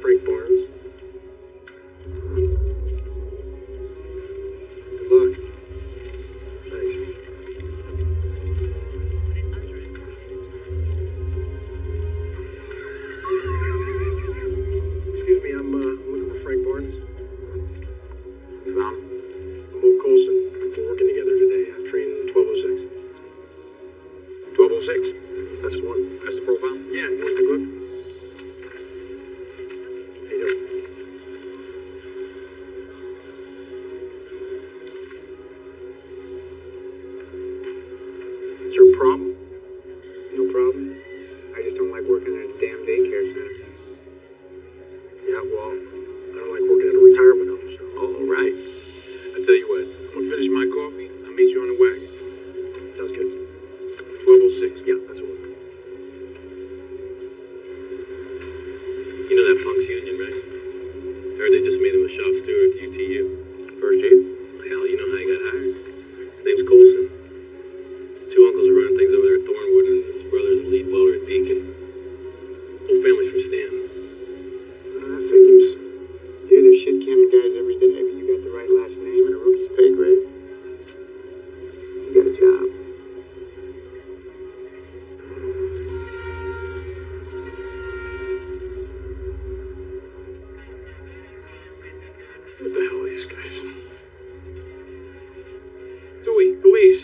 Frank Barnes. Good luck. Thanks. Excuse me, I'm looking for Frank Barnes. Tom? Luke Colson. We're working together today. Train 1206. 1206? That's the one. That's the profile? Yeah, you want to take a look? How you doing? Is there a problem? No problem. I just don't like working at a damn daycare center. Yeah, well, I don't like working at a retirement home, so. All right. I tell you what, I'm gonna finish my coffee. I'll meet you on the wagon. Sounds good. 1206. Yeah, that's the one. You know that punk's union, right? Heard they just made him a shop steward at UTU. First year? Hell, you know how he got hired? His name's Colson. His two uncles are running things over there at Thornwood, and his brother's a lead welder at Deacon. Whole family's from Stanton. Figures. Hear their shit cannon guys every day, but you got the right last name and a rookie's pay grade. You got a job. What the hell are these guys? Dewey, police.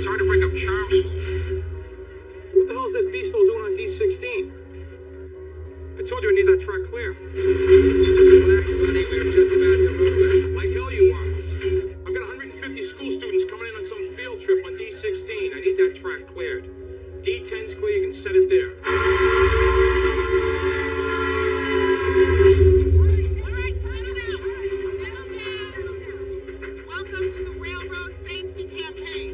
Sorry to break up Charms. What the hell is that beastal doing on D16? I told you I need that track clear. Relax, buddy. We were just about to move it. Like hell you are. I've got 150 school students coming in on some field trip on D16. I need that track cleared. D10's clear. You can set it there. Welcome to the Railroad Safety Campaign.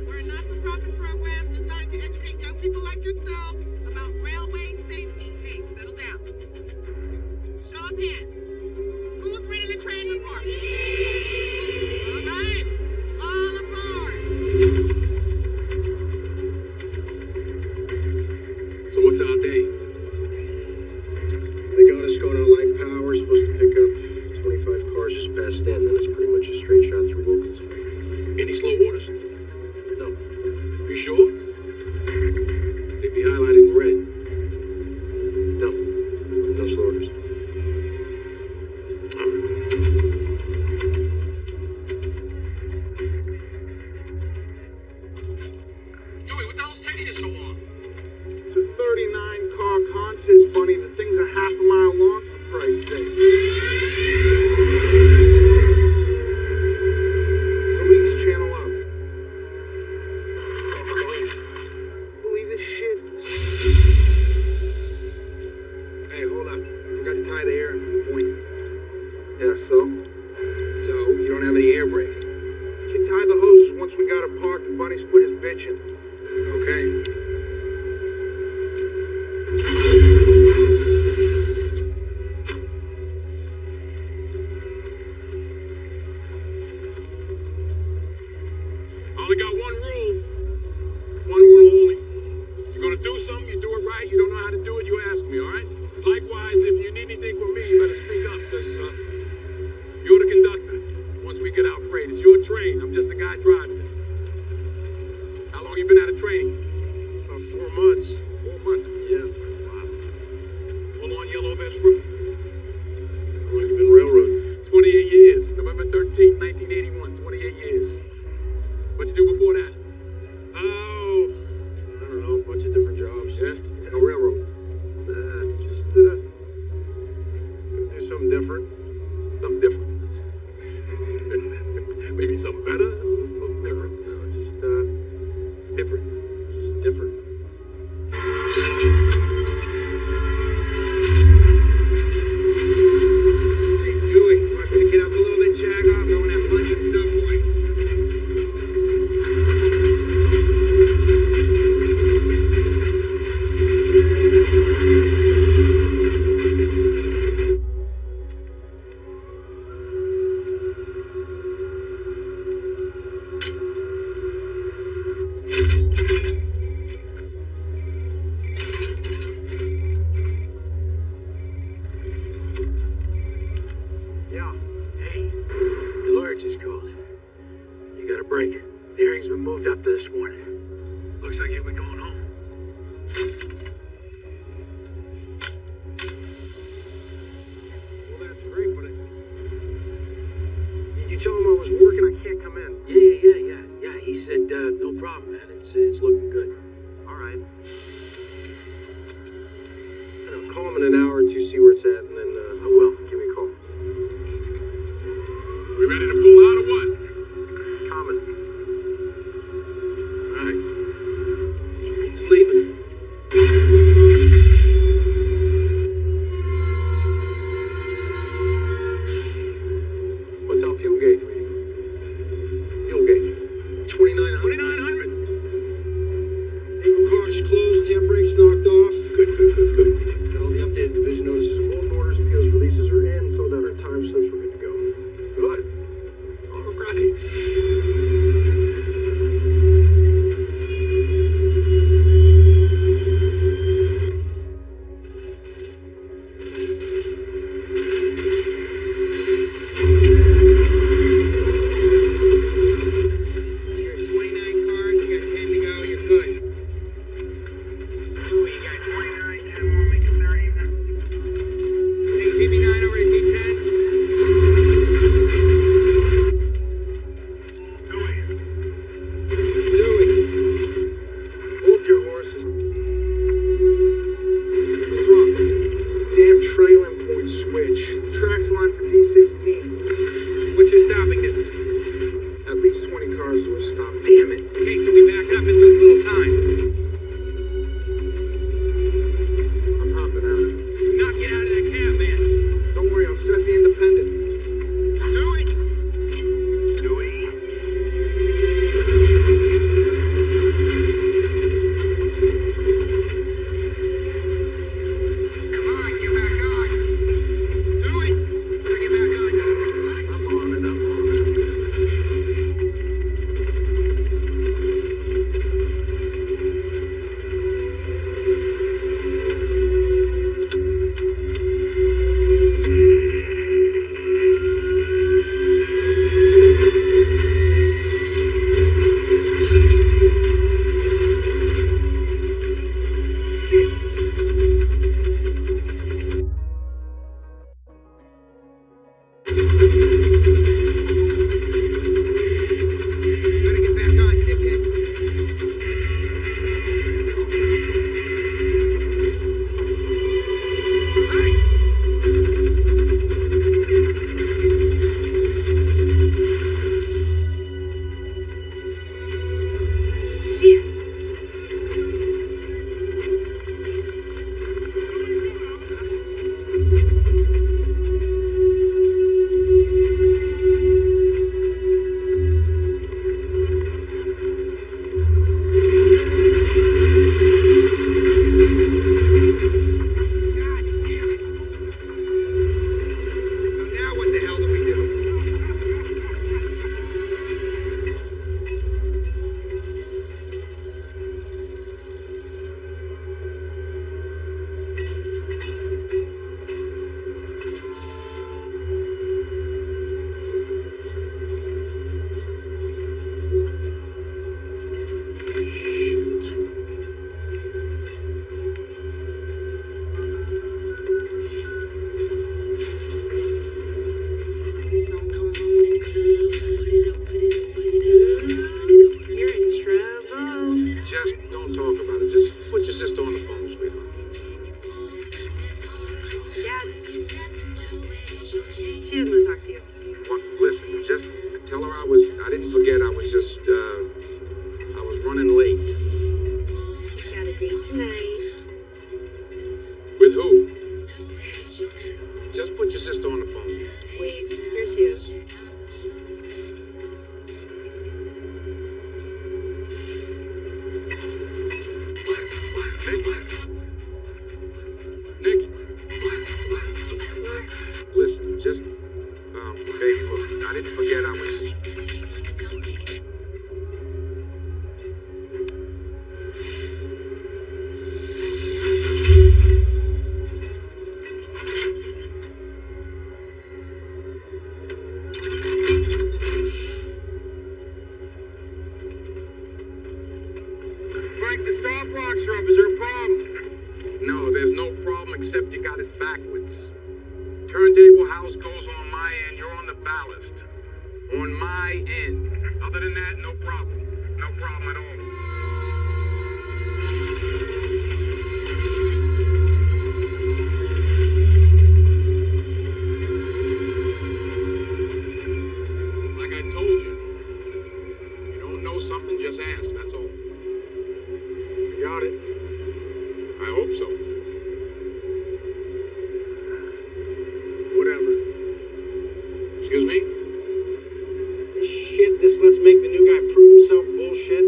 We're a not-for-profit program designed to educate young people like yourself about railway safety. Hey, settle down. Show of hands. Who's ridden a train before? All right, all aboard. So what's our day? They got us going on light power. Supposed to pick up 25 cars just past Stanton. Then it's pretty much a straight shot through Wilkins. Any slow orders? No. You sure? They'd be highlighted in red. No. No slow orders. All right. Dewey, what the hell's taking you so long? It's a 39-car contest, Bunny. The thing's a half a mile long, for Christ's sake. Police, channel up. Believe this shit? Hey, hold up. Forgot to tie the air point. Yeah, so? So, you don't have any air brakes. You can tie the hoses once we got it parked and Bunny's quit his bitching. Okay. I only got one rule. One rule only. You're gonna do something, you do it right. You don't know how to do it, you ask me, all right? Likewise, if you need anything from me, you better speak up, because you're the conductor. Once we get out freight, it's your train. I'm just the guy driving it. How long you been out of training? About 4 months. 4 months. Yeah. Wow. Full on yellow vest rookie. How long you been railroading? 28 years. November 13th, 1981. 28 years. What'd you do before that? Oh, I don't know. A bunch of different jobs. Yeah? No railroad. Just gonna do something different. Something different. Maybe something better? Something different. No, just Different. just different. Hey, Dewey, want me to get up a little bit, Jag off? I want to have lunch at some point. break. The hearing's been moved up to this morning. Looks like you've been going home. Well, that's great, but did you tell him I was working? I can't come in. Yeah. He said, no problem, man. It's looking good. All right. Call him in an hour or two, see where it's at, and then I will. Give me a call. We ready to pull out or what? Coming. All right. He's leaving. What's our fuel gauge reading? Fuel gauge. 2900. 2900. Eagle car's closed, handbrake's knocked off. Good. Got all the updated division notices of bulletin orders, POs releases are in, filled out our time slips, we're good to go. Good. All right. You're at 29 cars, you got 10 to go, you're good. Louis, you got 29, 10 more, make it 30 then. Take GB9 over to C10. Dewey, hold your horses. What's wrong? Damn trailing point switch. The track's line for D16. What's your stopping distance? At least 20 cars to a stop. Damn it. Okay, so we back up and lose a little time. I'm hopping out. Do not get out of that cab, man. Don't worry, I'll set the independent. Louis! Come on, get back on. Louis! Better get back on. I'm on it. Better get back on, dickhead. Hey! God damn it. So now what the hell do we do? You're in trouble. Just don't talk about it. Just put your sister on the phone, sweetheart. Dad, she doesn't want to talk to you. Listen, just tell her I didn't forget, I was just, I was running late. She's got a date tonight. With who? Just put your sister on the phone. Wait, here she is. Nick? Listen, just, baby, look, I didn't forget I was... Turntable house goes on my end. You're on the ballast. On my end. Other than that, no problem. No problem at all. Like I told you, you don't know something, just ask, that's all. You got it. I hope so. Whatever. Excuse me? Shit, this let's make the new guy prove himself bullshit.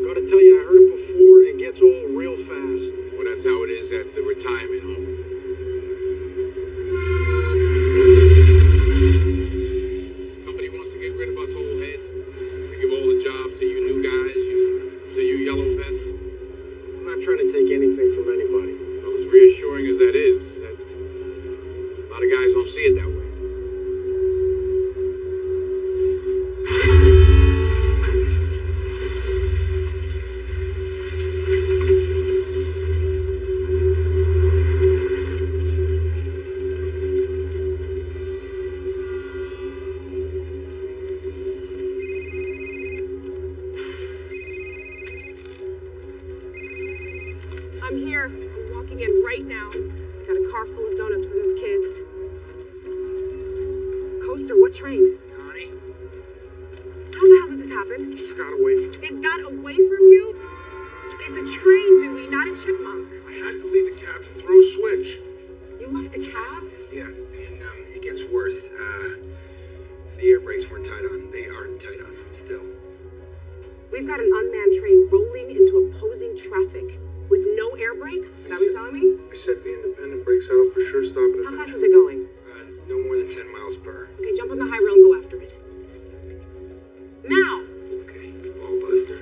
Gotta tell you, I heard it before. It gets old real fast. Well, that's how it is at the retirement home. Company wants to get rid of us old heads. To give all the jobs to you new guys, to you yellow vests. I'm not trying to take anything from anybody. Well, as reassuring as that is, a lot of guys don't see it that way. I'm here. I'm walking in right now. Got a car full of donuts for those kids. Coaster, what train? Connie, How the hell did this happen? just got away from me. It got away from you? It's a train, Dewey, not a chipmunk. I had to leave the cab to throw a switch. You left the cab? Yeah, and it gets worse. The air brakes weren't tied on. They aren't tied on still. We've got an unmanned train rolling into opposing traffic with no air brakes? Is that what you're telling me? I set the independent brakes out for sure, stopping How at fast is it going? No more than 10 miles per hour. Okay, jump on the high rail and go after it. Now! Okay, ball buster.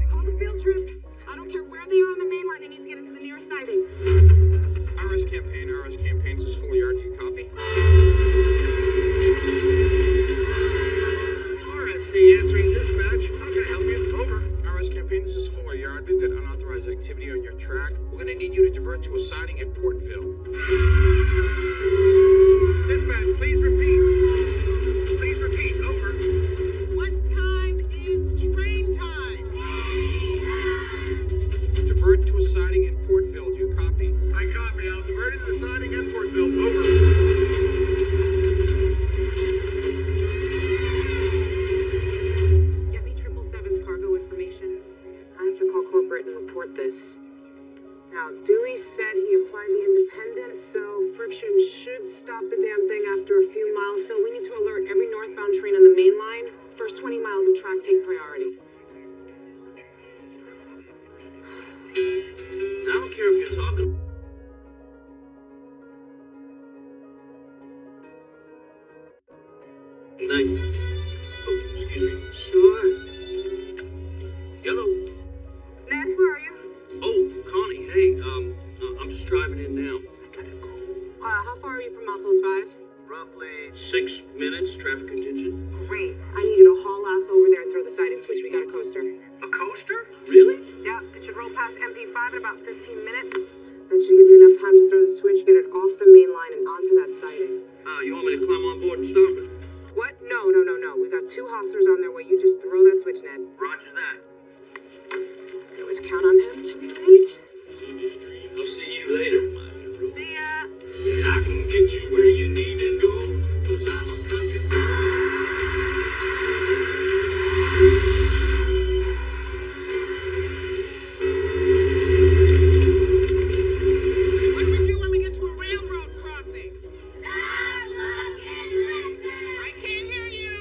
Call the field trip. I don't care where they are on the main line, they need to get into the nearest siding. RS campaign, this is full yard. Do you copy? RSC answering dispatch. How can I help you? Over. RS campaign, this is Fuller Yard. We've got unauthorized activity on your track. We're gonna need you to divert to a siding at Portville. Dispatch, please repeat. Please repeat. Over. What time is train time? Divert to a siding in Portville. Do you copy? I copy. I'll divert it to the siding at Portville. Over. Get me 777's cargo information. I have to call corporate and report this. Now, Dewey said he applied the independent, so friction should stop the damn thing after a few miles. Though we need to alert every northbound train on the main line. First 20 miles of track take priority. I don't care if you're talking. Thank you. Oh, excuse me. Sure. Hello. Ned, where are you? Oh, Connie, hey, I'm just driving in now. I gotta go. How far are you from Milepost 5? Roughly 6 minutes, traffic contingent. Great. I need you to haul ass over there and throw the siding switch. We got a coaster. A coaster? Really? Yeah, it should roll past MP5 in about 15 minutes. That should give you enough time to throw the switch, get it off the main line and onto that siding. You want me to climb on board and stop it? What? No. We got 2 hostlers on their way. You just throw that switch, Ned. Roger that. You always count on him to be late. I'll see you later, my hero. See ya. Yeah, I can get you where you need to go, 'cause I'm a country What do we do when we get to a railroad crossing? I can't hear you.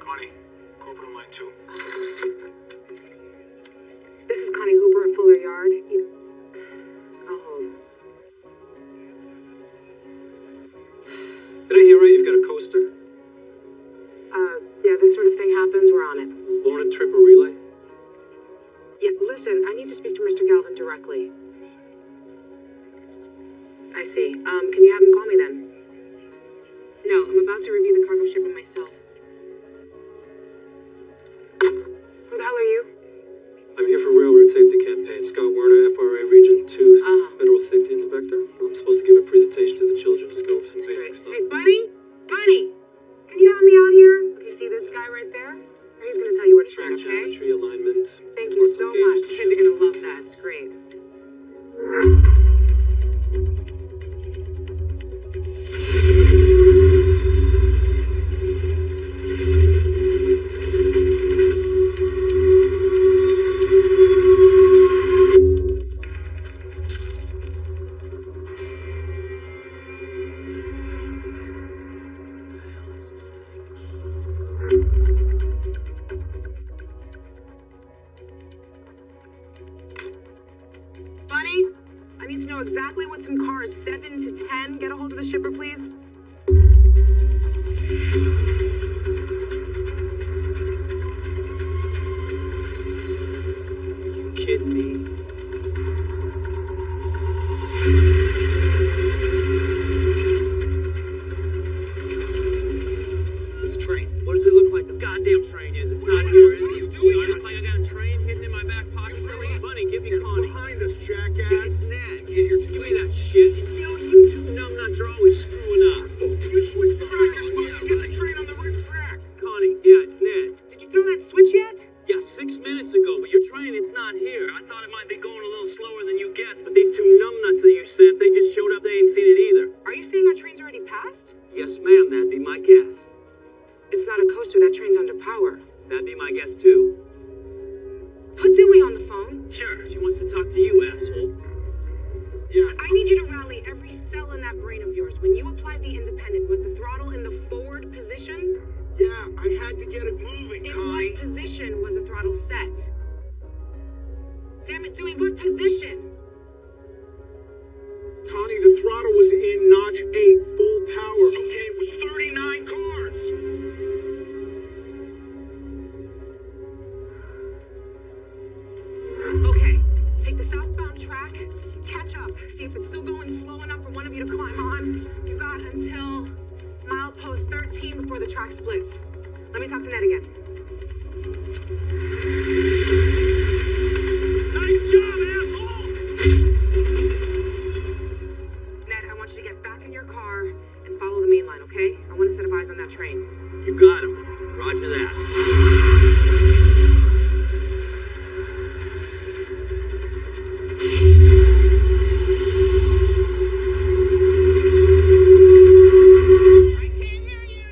Bunny. Corporate on line 2. This is Connie Hooper at Fuller Yard. I'll hold. Did I hear right? You've got a coaster? Yeah, this sort of thing happens. We're on it. Loan a trip or relay? Yeah, listen, I need to speak to Mr. Galvin directly. I see. Can you have him call me then? No, I'm about to review the cargo shipment myself. Who the hell are you? I'm here for Railroad Safety Campaign. Scott Werner, FRA Region 2 Federal Safety Inspector. I'm supposed to give a presentation to the children to go over some basic stuff. Hey, Bunny? Bunny! Can you help me out here? Okay, see this guy right there? He's gonna tell you where to Track stand, okay? geometry, alignment. Thank you so much. The kids are gonna love that. It's great. Bunny, I need to know exactly what's in cars 7 to 10. Get a hold of the shipper, please. You kidding me? There's a train. What does it look like the goddamn train is? It's not here, is it? Do I look like I got a train hidden in my back pocket? Bunny, give me Connie. Behind us, jackass. It's Ned. Give me that shit. You two numbnuts are always screwing up. You switch track as well. You get the train on the right track. Connie, yeah, it's Ned. Did you throw that switch yet? Yeah, 6 minutes ago, but your train, it's not here. I thought it might be going a little slower than you guessed, but these two numbnuts that you sent, they just showed up, they ain't seen it either. Are you saying our train's already passed? Yes, ma'am, that'd be my guess. It's not a coaster. That train's under power. That'd be my guess, too. Put Dewey on the phone. Sure, she wants to talk to you, asshole. Yeah. I need you to rally every cell in that brain of yours. When you applied the independent, was the throttle in the forward position? Yeah, I had to get it moving, In Connie. what position was the throttle set? Damn it, Dewey, what position? Connie, the throttle was in notch 8, full power. Okay, it was 39 cars. Okay, take the southbound track, catch up, see if it's still going slow enough for one of you to climb on. You got until milepost 13 before the track splits. Let me talk to Ned again. Nice job, asshole! Ned, I want you to get back in your car and follow the main line, okay? I want to set up eyes on that train. You got him. Roger that. I can't hear you.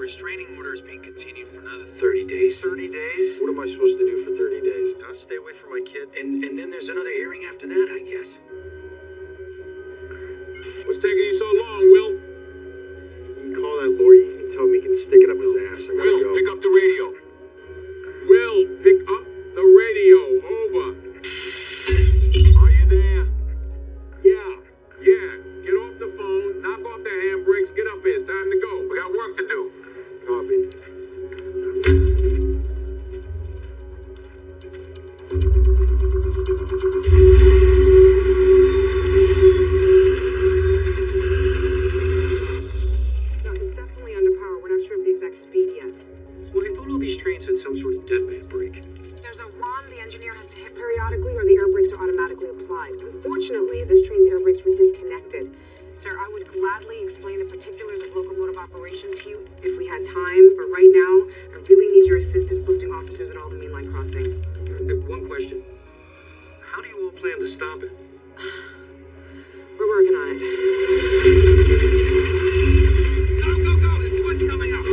restraining order is being continued for another 30 days. 30 days? What am I supposed to do for 30 days? Stay away from my kid? And then there's another hearing after that, I guess. What's taking you so long, Will? You can call that lawyer. You can tell him he can stick it up his ass. I gotta Will, go. pick up the radio. Will, pick up the radio. Over. Are you there? Yeah. Yeah. Get off the phone. Knock off the handbrakes. Get up here. It's time to go. We got work to do. Copy. Doc, it's definitely under power. We're not sure of the exact speed yet. Well, I thought all these trains had some sort of deadman brake. There's a wand the engineer has to hit periodically, or the air brakes are automatically applied. Unfortunately, this train's air brakes were disconnected. Sir, I would gladly explain the particulars of locomotive operation to you if we had time, but right now, I really need your assistance posting officers at all the mainline crossings. One question. How do you all plan to stop it? We're working on it. Go, go, go! There's one coming up!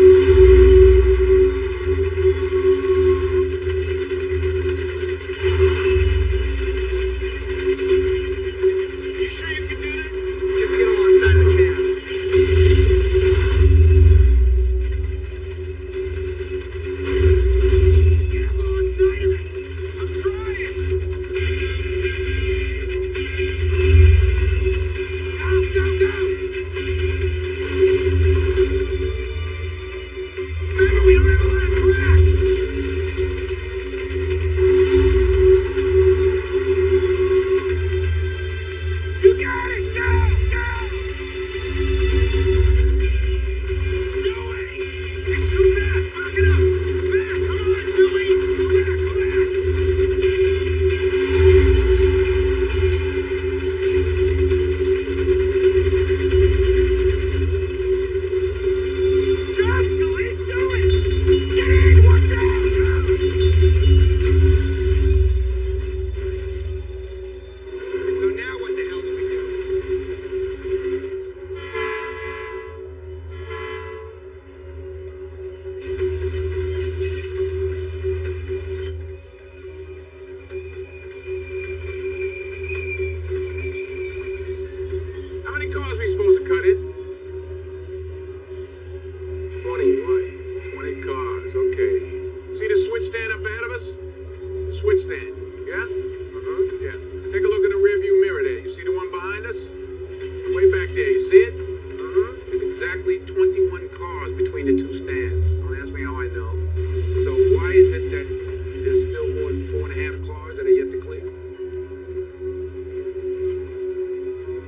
You sure you can do this? Just get alongside the cab. Get alongside of it! I'm trying! Go, go, go! Remember, we don't have a lot of track! You got it! Go! Go! No way! It's too fast! Back it up! Back! Come on, Billy! Go back! Go back! Jump, Billy! Do it! Get in! Watch out! So now what the hell do we do? How many cars we supposed to cut in? 20, why? 20 cars, okay. See the switch stand up ahead of us? The switch stand, yeah? Yeah. Take a look in the rearview mirror there. You see the one behind us? Way back there, you see it? There's exactly 21 cars between the two stands. Don't ask me how I know. So why is it that there's still more than 4.5 cars that are yet to clear?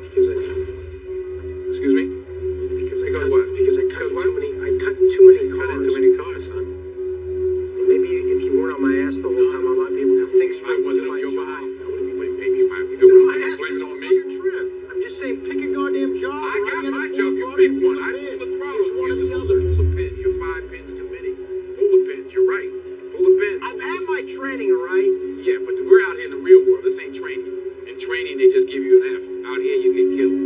Because I Excuse me? because I Because cut, what? Because I cut Because in what? too many. I cut in too many Cut cars. in too many cars, son. Maybe if you weren't on my ass the whole time, I might be able to think I straight. and wasn't do on my your job. behind. I wouldn't be maybe if I was Then doing my it, ass blame is it a on me. fucking trip. I'm just saying, pick a goddamn job. I or got get my a job. You full pick throttle, one. I pull pull the pin. throttle. It's one or You're the supposed other. to pull the pin. You're 5 pins too many. Pull the pins. You're right. Pull the pin. I've had my training, all right? Yeah, but we're out here in the real world. This ain't training. In training, they just give you an F. Out here, you get killed.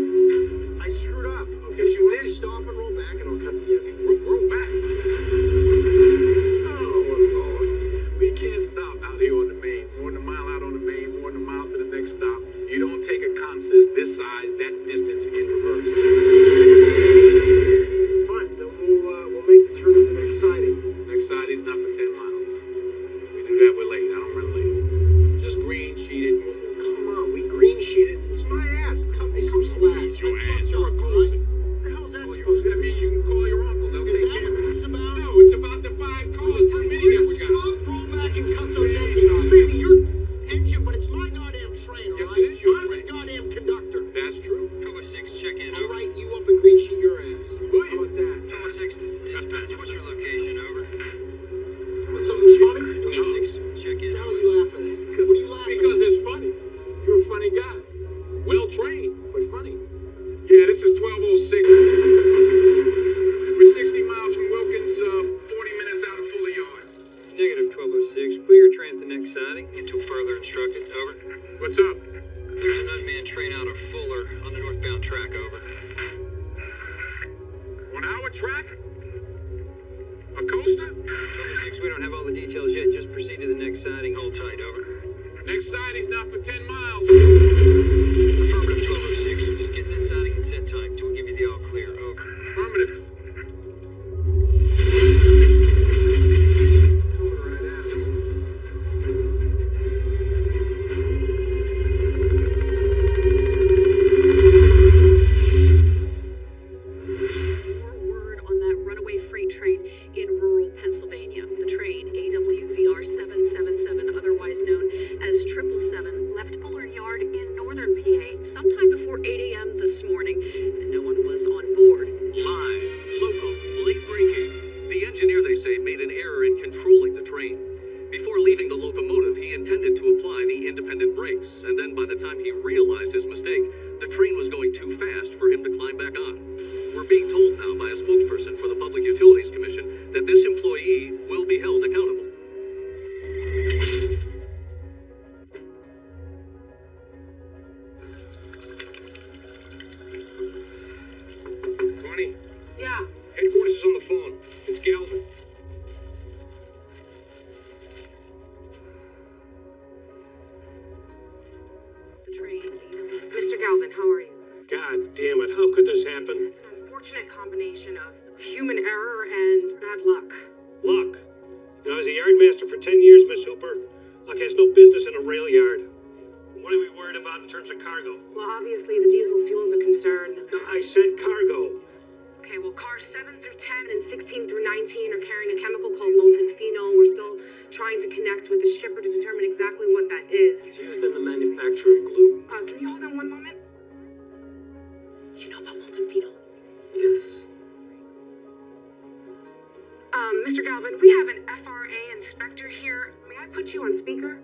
I screwed up. Okay, so you want me to stop and roll back, and I'll cut the end. Roll back. Oh, Lord. We can't stop out here on the main. More than a mile out on the main, more than a mile to the next stop. You don't take a consist this size, that distance in reverse. Fine, then we'll make the turn at the next siding. Next siding's not for 10 miles. We do that, we're late. I don't run late. Just green sheet it and we'll move. Come on, we green sheeted. It's my ass. Cut me some slack. It's your I ass. fucked You're a up, all Coulson. right? The hell's that Call your- supposed to That mean? means you can call your uncle. They'll Is take that care what of this it. is about? No, it's about the 5 cars. Too many that we got. Stop, roll back, and cut those engines. It's maybe your engine, but it's my goddamn train, all Yes, right? it is your I'm train. the goddamn conductor. That's true. Cover 6, check in. I'll write you up and green sheet your ass. Will How you? about that? Cover 6, dispatch. What's your location? Over. What's something's funny? Cover 6, check in. What the hell are you laughing at? What are you laughing Because at? it's funny. You're a funny guy. Well trained, but funny. Yeah, this is 1206. We're 60 miles from Wilkins, 40 minutes out of Fuller Yard. Negative 1206. Clear your train at the next siding. Until further instructed. Over. What's up? There's an unmanned train out of Fuller on the northbound track. Over. On our track? A coaster? Trouble 6, we don't have all the details yet. Just proceed to the next sighting. Hold tight, over. Next sighting's not for 10 miles. Affirmative, 1206. Just get that sighting and set time. We'll give you the all clear, over. Affirmative. Coming right at us. More word on that runaway freight train in rural Pennsylvania. The train, AWVR 777, otherwise known as 777, left Bullard Yard in northern PA sometime before 8 a.m. this morning, and no one was on board. Live, local, late breaking. The engineer, they say, made an error in controlling the train. Before leaving the locomotive, he intended to apply the independent brakes, and then by the time he realized his mistake, the train was going too fast for him to climb back on. We're being told now by a spokesperson for the Public Utilities Commission that this employee will be held accountable. Connie, Yeah. headquarters is on the phone. It's Galvin. The train, Mr. Galvin, how are you? God damn it, how could this happen? It's an unfortunate combination of human error and bad luck. Luck. I was a yardmaster for 10 years, Miss Hooper. Luck has no business in a rail yard. What are we worried about in terms of cargo? Well, obviously the diesel fuel's a concern. No, I said cargo. Okay, well, cars 7 through 10 and 16 through 19 are carrying a chemical called molten phenol. We're still trying to connect with the shipper to determine exactly what that is. It's used in the manufacture of glue. Can you hold on one moment? You know about molten phenol? Yes. Mr. Galvin, we have an FRA inspector here. May I put you on speaker?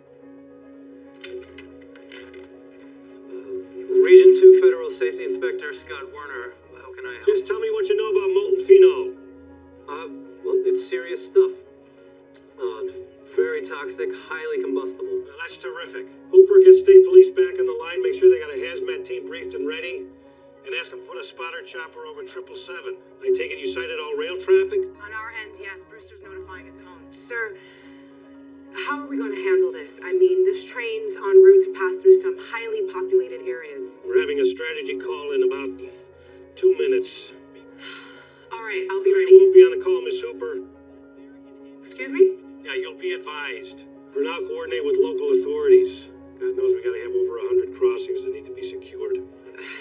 Region 2 Federal Safety Inspector Scott Werner. How can I help? Just tell me what you know about molten phenol. Well, it's serious stuff. Very toxic, highly combustible. Well, that's terrific. Hooper, get state police back on the line. Make sure they got a hazmat team briefed and ready. And ask them to put a spotter chopper over 777. I take it you cited all rail traffic? On our end, yes. Brewster's notifying its own. Sir, how are we going to handle this? I mean, this train's en route to pass through some highly populated areas. We're having a strategy call in about 2 minutes. All right, I'll be You ready. won't be on the call, Miss Hooper. Excuse me? Yeah, you'll be advised. For now, coordinate with local authorities. God knows we gotta have over 100 crossings that need to be secured.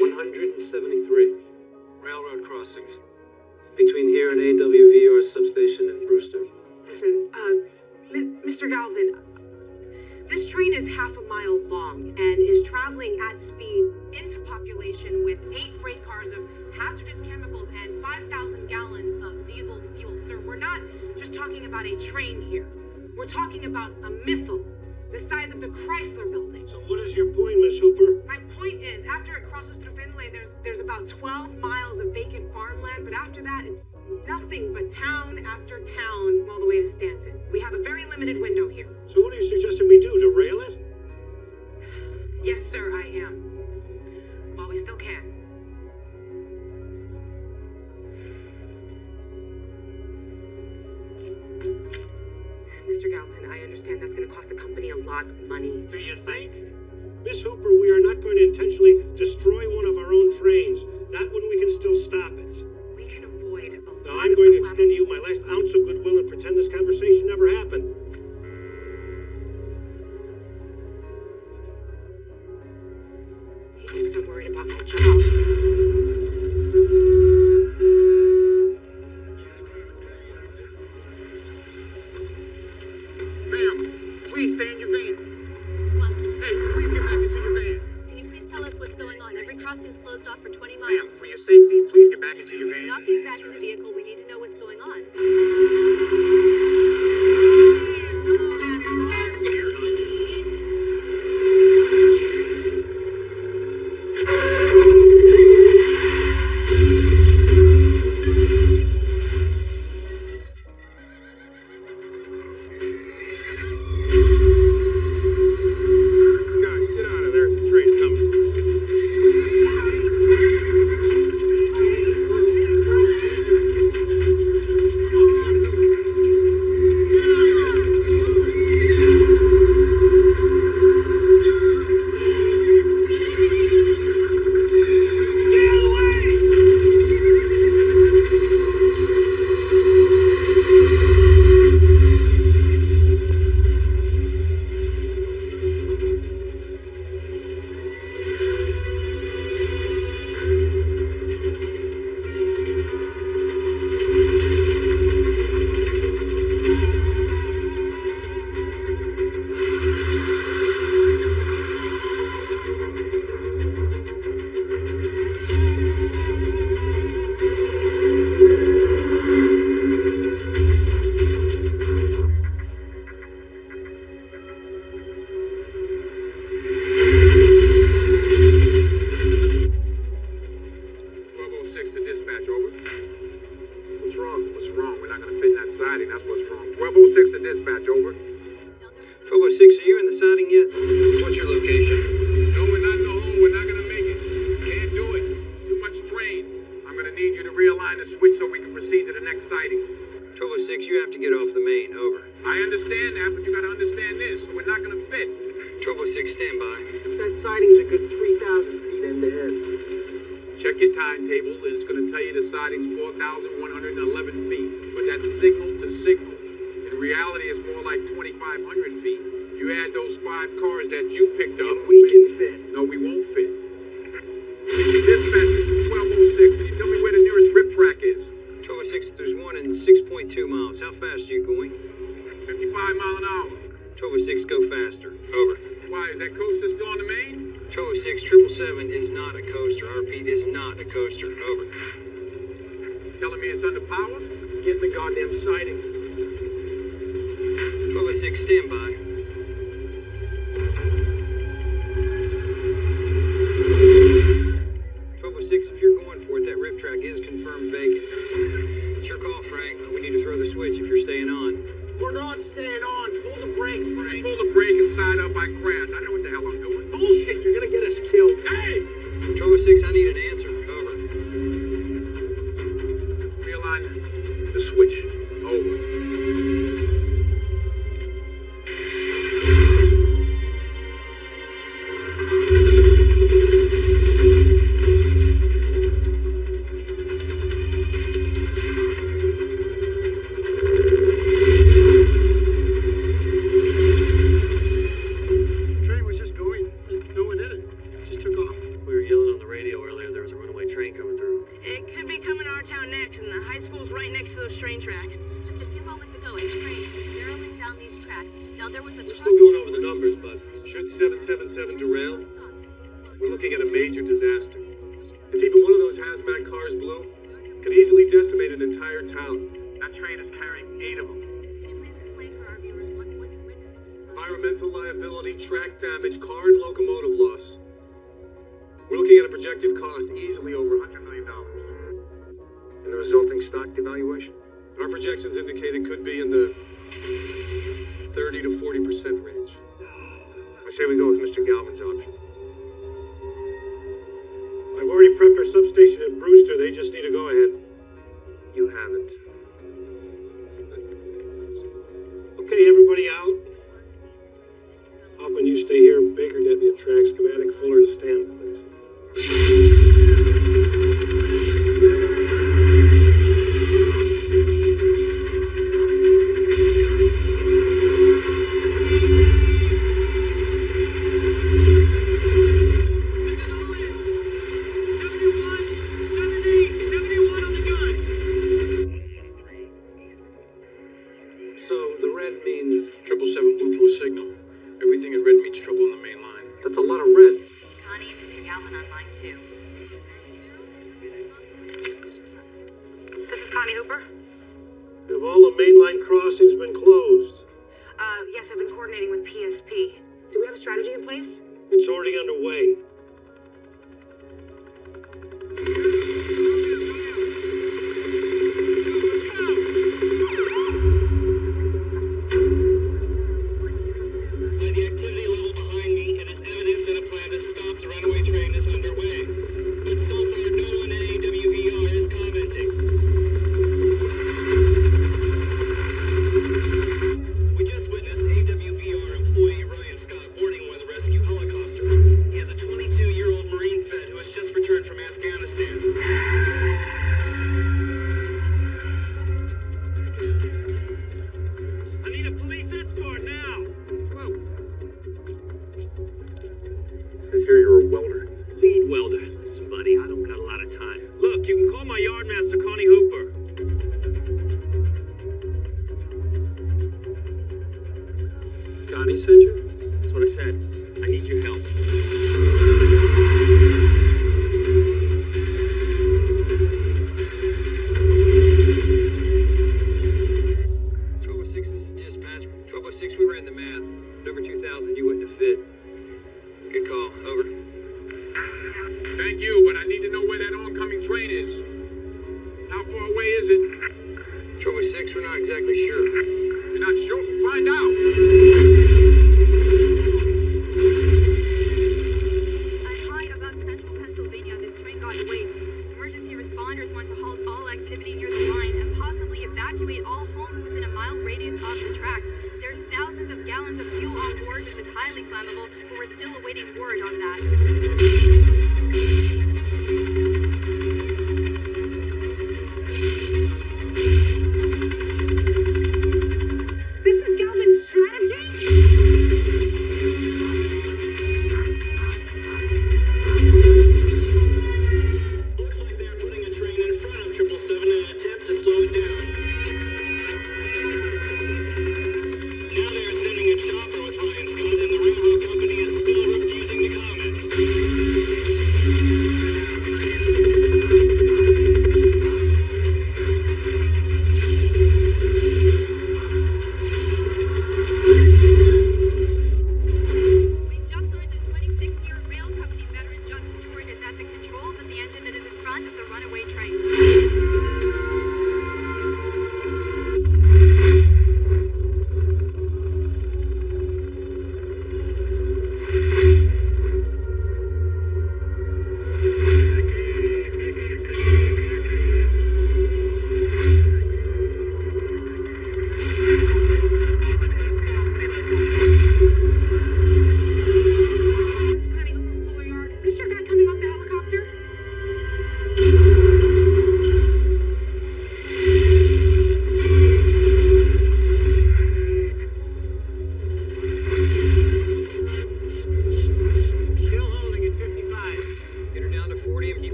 173 railroad crossings between here and AWVR substation in Brewster. Listen, Mr. Galvin, this train is half a mile long and is traveling at speed into population with 8 freight cars of hazardous chemicals and 5,000 gallons of diesel fuel. Sir, we're not just talking about a train here. We're talking about a missile the size of the Chrysler building. So what is your point, Miss Hooper? My point is, after it crosses through Findlay, there's about 12 miles of vacant farmland, but after that, it's nothing but town after town all the way to Stanton. We have a very limited window here. So what are you suggesting we do, derail it? Yes, sir, I am. While we still can. Mr. Galvin, I understand that's going to cost the company a lot of money. Do you think? Miss Hooper, we are not going to intentionally destroy one of our own trains. Not when we can still stop it. We can avoid a lot Now, I'm of going to extend to you my last ounce of goodwill and pretend this conversation never happened. He thinks I'm worried about my job. Please stay in your van. What? Hey, please get back into your van. Can you please tell us what's going on? Every crossing is closed off for 20 Ma'am, miles. for your safety, please get back into your van. Not being back in the vehicle, we need to know what's going on. siding, that's what's wrong. 1206 to dispatch, over. 1206, are you in the siding yet? What's your location? No, we're not in the hole. We're not gonna make it. Can't do it. Too much strain. I'm gonna need you to realign the switch so we can proceed to the next sighting. 1206, you have to get off the main, over. I understand that, but you gotta understand this. We're not gonna fit. 1206, stand by. That siding's a good 3,000 feet end to end. Check your timetable. It's gonna tell you the siding's 4,111 feet. But that's signal to signal. In reality, it's more like 2,500 feet. You add those 5 cars that you picked up. And we can fit. No, we won't fit. Dispatch, 1206. Can you tell me where the nearest rip track is? 1206, there's one in 6.2 miles. How fast are you going? 55 mile an hour. 1206, go faster. Over. Why, is that coaster still on the main? 1206, 777 is not a coaster. I repeat, is not a coaster. Over. Telling me it's under power? Get in the goddamn siding. 1206, stand by. 1206, if you're going for it, that rip track is confirmed vacant. It's your call, Frank. We need to throw the switch if you're staying on. We're not staying on. Pull the brake, Frank. Pull the brake and side up, I crash. I know what the hell I'm doing. Bullshit, you're gonna get us killed. Hey! 1206, I need an answer. Over. Realign the switch. Over. Train was just going. No one in it. Just took off. We were yelling on the radio earlier there was a runaway train coming through. It could be coming to our town next, and the high school's right next to those train tracks. Just a few moments ago, a train barreling down these tracks. Now there was a We're truck. still going over the numbers, but should 777 derail, we're looking at a major disaster. If even one of those hazmat cars blew, it could easily decimate an entire town. That train is carrying 8 of them. Can you please explain for our viewers what you witnessed? Environmental liability, track damage, car and locomotive loss. We're looking at a projected cost easily over $100 million. And the resulting stock devaluation? Our projections indicate it could be in the 30 to 40% range. I say we go with Mr. Galvin's option. I've already prepped our substation at Brewster. They just need to go ahead. You haven't. Okay, everybody out. Hoffman, you stay here. Baker, get me a track schematic. Fuller to stand, please. So the red means 777 blew through a signal. Everything in red means trouble on the main line. that's a lot of red. Connie, Mr. Galvin on line 2. This is Connie Hooper. Have all the mainline crossings been closed? Yes, I've been coordinating with PSP. Do we have a strategy in place? It's already underway. By the activity level behind me, it is evident that a plan to stop the runaway train is underway. But so far, no one in AWVR is commenting. We just witnessed AWVR employee Ryan Scott boarding one of the rescue helicopters. He has a 22 not exactly sure. You're not sure? We'll find out. I'm high above central Pennsylvania. This train got away. Emergency responders want to halt all activity near the line and possibly evacuate all homes within a mile radius of the tracks. There's thousands of gallons of fuel on board, which is highly flammable, but we're still awaiting word on that. This is Galvin's strategy? Looks like they're putting a train in front of 777 in an attempt to slow it down. Now they're sending a chopper with Ryan Scott, and the railroad company is still refusing to comment.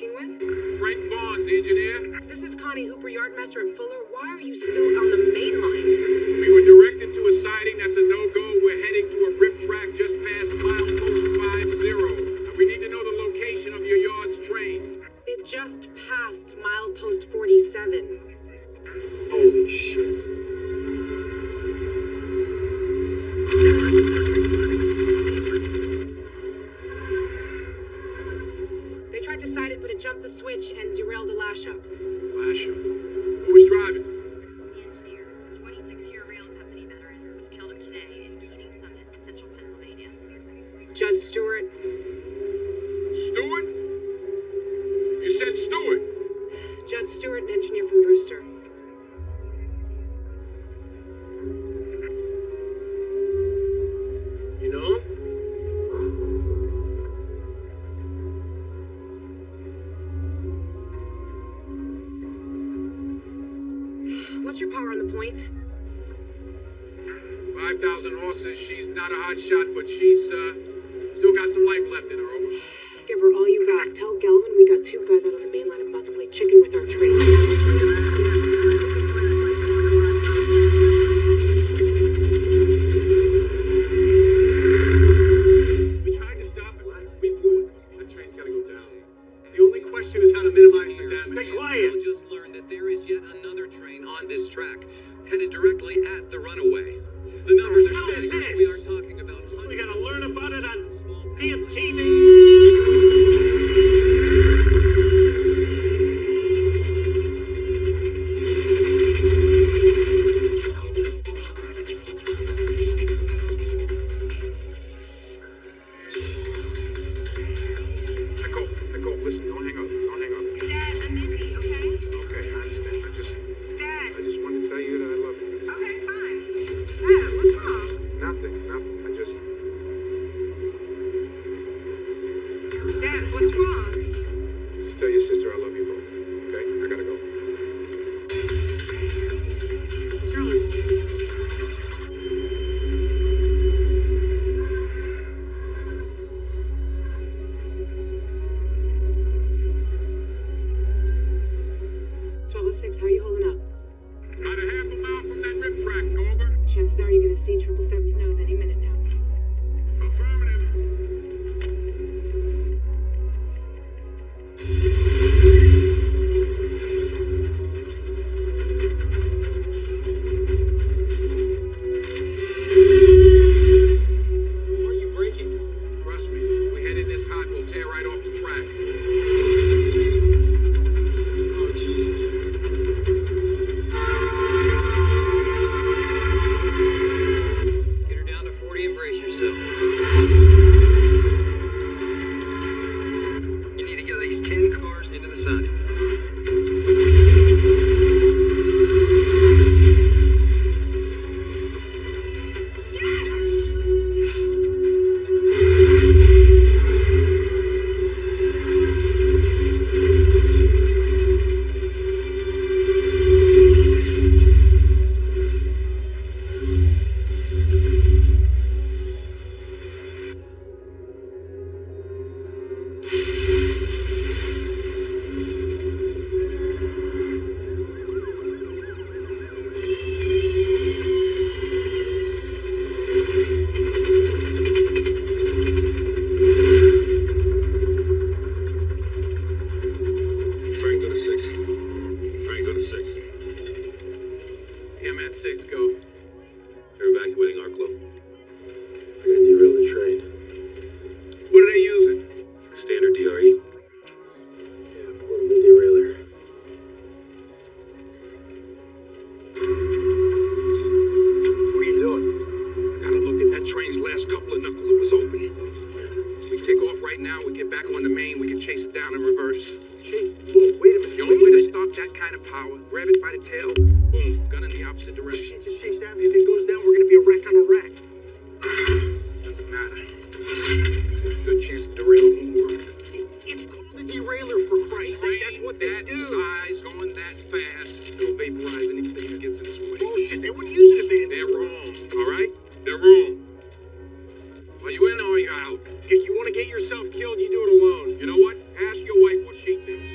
speaking with? Frank Barnes, the engineer. This is Connie Hooper, yardmaster at Fuller. Why are you still on the main line? We were directed to a siding that's a no-go. We're heading to a rip track just past milepost 50. We need to know the location of your yard's train. It just passed milepost 47. Holy shit. They tried to side it, but it jumped the switch and derailed the lash-up. Lash-up? Who was driving? The engineer, 26-year rail company veteran, was killed today in Keating Summit, central Pennsylvania. Judge Stewart. Stewart? You said Stewart? Judge Stewart, an engineer from Brewster. You know? What's your power on the point? 5,000 horses. She's not a hot shot, but she's still got some life left in her. Over. Give her all you got. Tell Galvin we got 2 guys out on the main line about to play chicken with our train. We tried to stop it. We blew it. That train's gotta go down. The only question is how to minimize the damage. Be quiet. We just learned that there is yet another train on this track, headed directly at the runaway. The numbers are What the hell is staggering. this? We are talking about hundreds. We gotta learn about it on small towns. TV. Nicole, listen, don't hang up. Don't hang up. Dad, I'm busy, okay? Okay, I understand. Dad. I just wanted to tell you that I love you. Okay, fine. Dad, what's wrong? Nothing. Dad, what's wrong? Just tell your sister I love you both. Okay? I gotta go. How are you holding up? About a half a mile from that rip track, over. Chances are you're gonna see 777's nose any minute now. Affirmative. Are you breaking? Trust me, we head in this hot, we'll tear right off the track. Oh, Jesus. Get her down to 40 and brace yourself. You need to get at least 10 cars into the siding. Are you in or are you out? If you want to get yourself killed, you do it alone. You know what? Ask your wife what she thinks.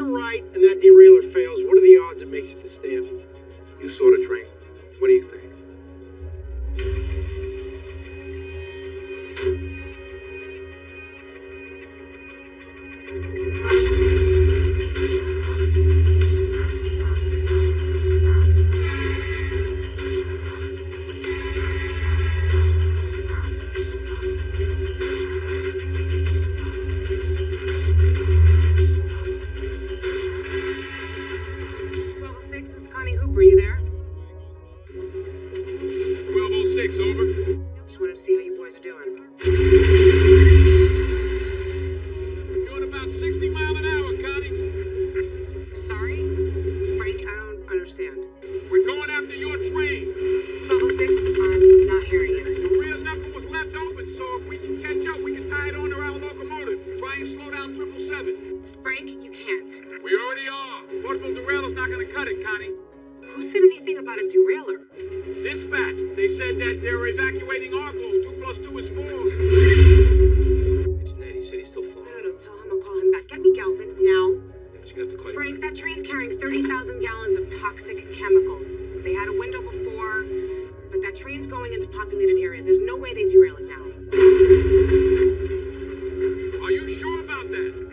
you're right and that derailer fails, what are the odds it makes it to staff? You saw the train. What do you think? Were you there? 1206, over. Just wanted to see how you boys are doing. Doing about 60 miles an hour, Connie. Sorry? Frank, I don't understand. We're going after your train. 1206, I'm not hearing you. The rear knuckle was left open, so if we can catch up, we can tie it on to our locomotive. Try and slow down 777. Frank, you can't. We already are. Portable derailer's not going to cut it, Connie. Who said anything about a derailer? Dispatch. They said that they're evacuating Arklow. 2 plus 2 is 4. It's Ned. He said he's still flying. No, tell him I'll call him back. Get me Galvin, now. She's gonna have to call you. Frank, that train's carrying 30,000 gallons of toxic chemicals. They had a window before, but that train's going into populated areas. There's no way they derail it now. Are you sure about that?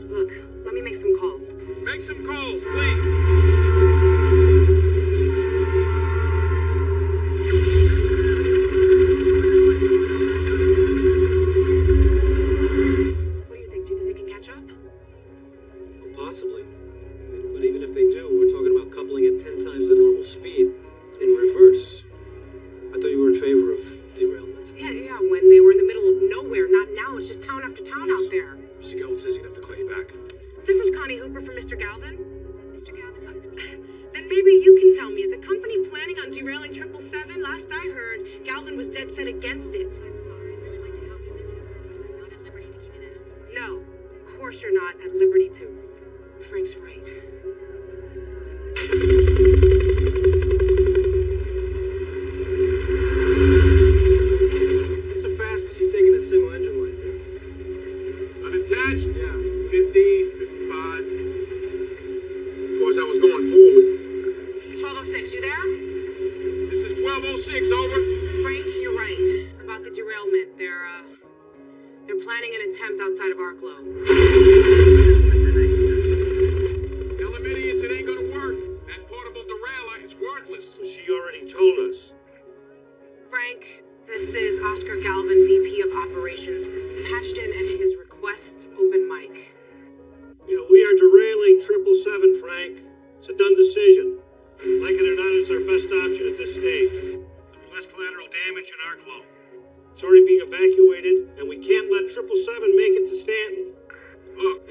Look, let me make some calls. Make some calls, please. What do you think? Do you think they can catch up? Well, possibly. But even if they do, we're talking about coupling at 10 times the normal speed in reverse. I thought you were in favor of derailment. Yeah, when they were in the middle of nowhere. Not now. It's just town after town out there. Mr. Galvin says he's gonna have to call you back. This is Connie Hooper for Mr. Galvin. Mr. Galvin is in a meeting. Then maybe you can tell me, is the company planning on derailing 777? Last I heard, Galvin was dead set against it. I'm sorry. I'd really like to help you, Miss Hooper, but I'm not at liberty to give you that information. No, of course you're not at liberty to. Frank's right. What's the fastest you take in a single engine like this? Unattached? Yeah. 50, 55. Of course, I was going forward. 1206, you there? This is 1206, over. Frank, you're right about the derailment. They're planning an attempt outside of Arklow. Tell them idiots it ain't gonna work. That portable derailer is worthless. She already told us. Frank, this is Oscar Galvin, VP of Operations, patched in at his request, open mic. You know, we are derailing 777, Frank. It's a done decision. Like it or not, it's our best option at this stage. There'll be less collateral damage in Arklow. It's already being evacuated, and we can't let 777 make it to Stanton. Look,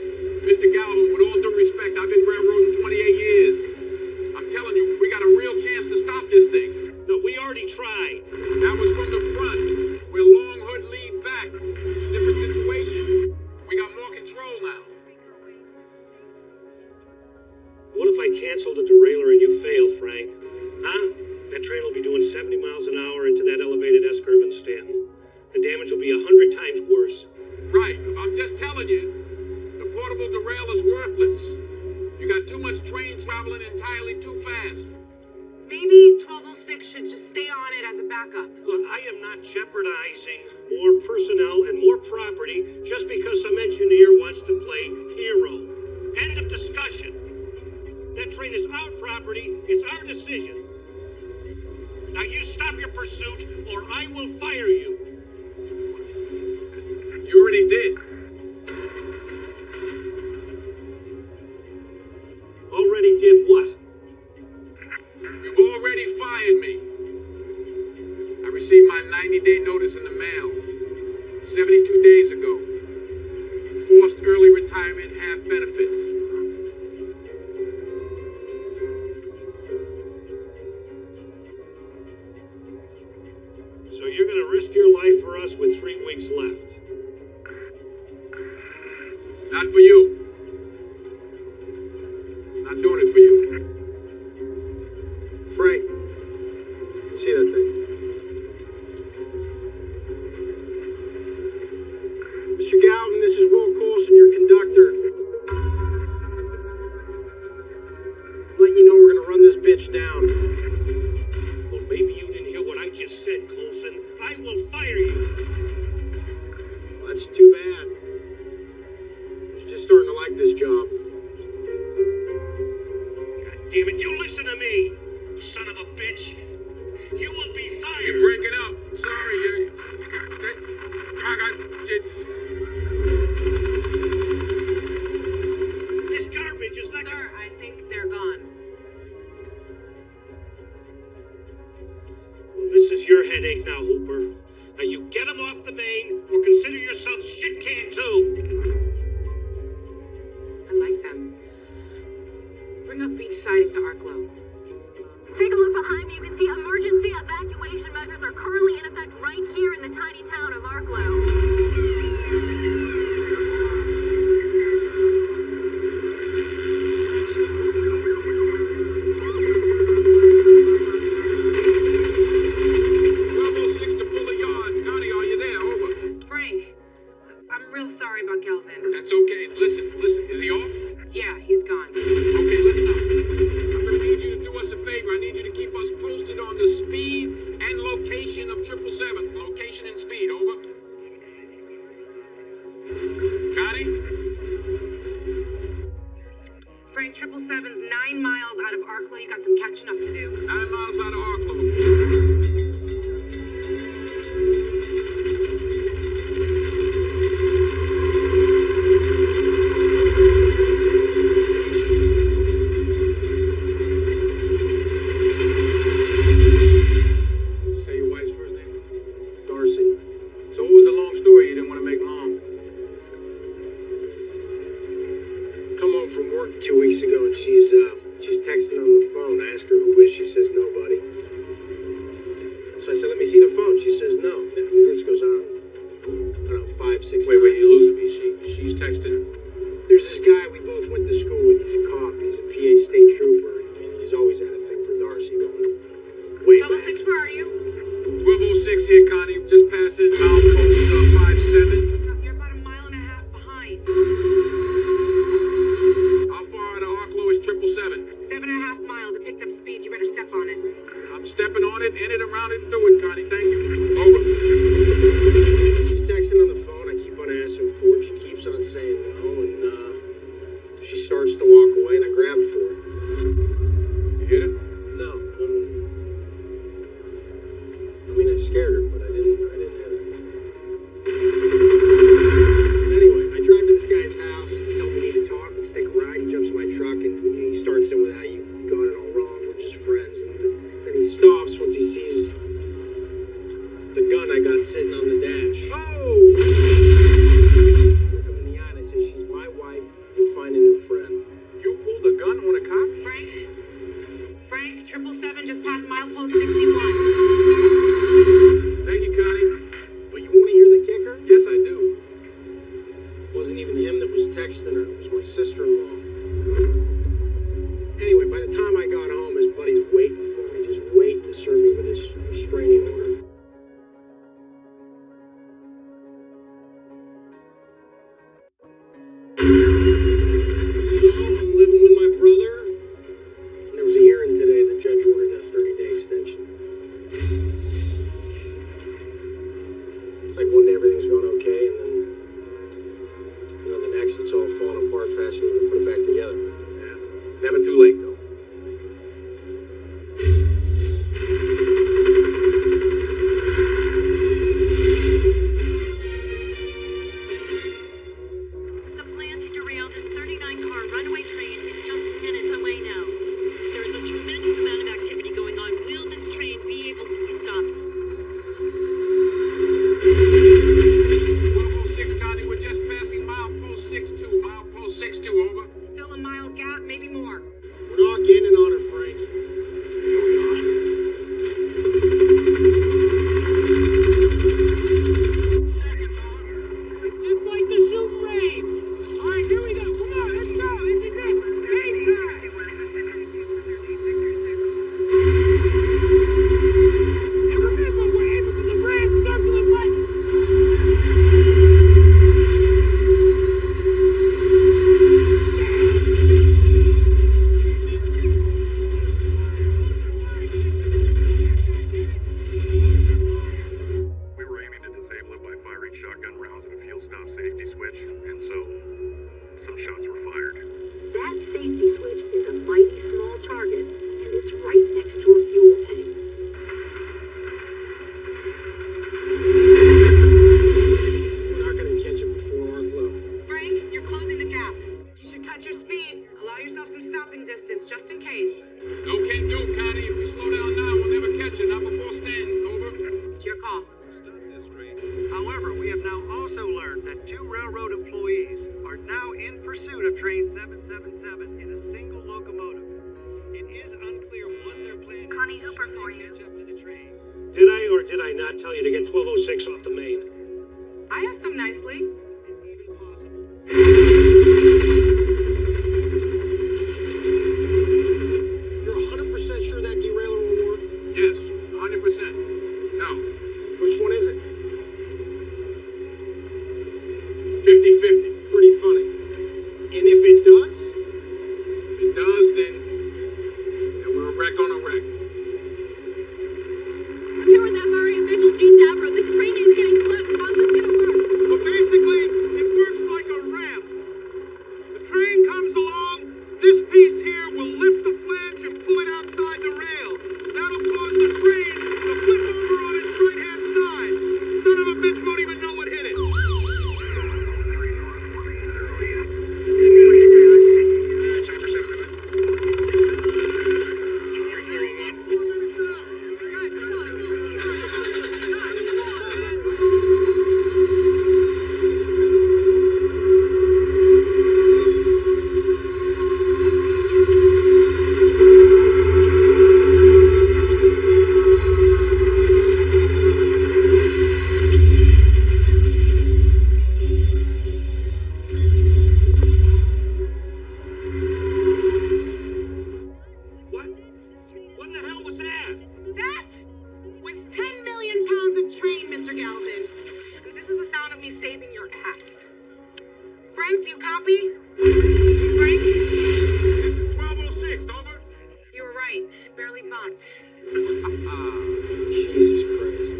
Mr. Galvin, with all due respect, I've been railroading 28 years. I'm telling you, we got a real chance to stop this thing. No, we already tried. That was from the front. We're long hood lead back. Different situation. We got more control now. What if I cancel the derailer and you fail, Frank? Huh? That train will be doing 70 miles an hour into that elevated S-curve in Stanton. The damage will be 100 times worse. Right. I'm just telling you, the portable derailer's worthless. You got too much train traveling entirely too fast. Maybe 1206 should just stay on it as a backup. Look, I am not jeopardizing more personnel and more property just because some engineer wants to play hero. End of discussion. That train is our property. It's our decision. Now you stop your pursuit or I will fire you. You already did. Already did what? You've already fired me. I received my 90-day notice in the mail 72 days ago. Forced early retirement, half benefits. So you're going to risk your life for us with 3 weeks left? Not for you. Not doing it for you. Frank, see that thing? Mr. Galvin, this is Will Coulson, your conductor. down. Well, maybe you didn't hear what I just said, Coulson. I will fire you. Well, that's too bad. She's just starting to like this job. God damn it, you listen to me, son of a bitch. You will be fired. You're breaking up. Sorry, This garbage is not Sir, I think they're gone. Well, this is your headache now, Hooper. Now you get them off the main, or consider yourself shit canned too. I like them. Bring up beachside into Arklow. Take a look behind me. You can see emergency evacuation measures are currently in effect right here in the tiny town of Arklow. Real sorry about Galvin. That's okay. Listen. Is he off? Yeah, he's gone. Okay, listen up. I'm gonna need you to do us a favor. I need you to keep us posted on the speed and location of 777. Location and speed, over. Connie? Frank, 777's 9 miles out of Arklow. You got some catching up to do. 9 miles out of Arklow. We're learned that 2 railroad employees are now in pursuit of train 777 in a single locomotive. It is unclear what their plan is. Connie Hooper for you. Catch up to the train. Did I or did I not tell you to get 1206 off the main? I asked him nicely. You're 100% sure that derailer will work? Yes, 100%. No. Which one is it? 50-50. Pretty funny. And if it does? If it does, then we're a wreck on a wreck. I'm here with that Murray official, Chief Davro. The train is getting close. How's this gonna work? Well, basically, it works like a ramp. The train comes along, this piece here will lift the flange and pull it outside the rail. That'll cause the train to flip over on its right-hand side. Son of a bitch won't even know what hit it. What in the hell was that? That was 10 million pounds of train, Mr. Galvin. And this is the sound of me saving your ass. Frank, do you copy? Frank? This is 1206, over. You were right. Barely bumped. Jesus Christ.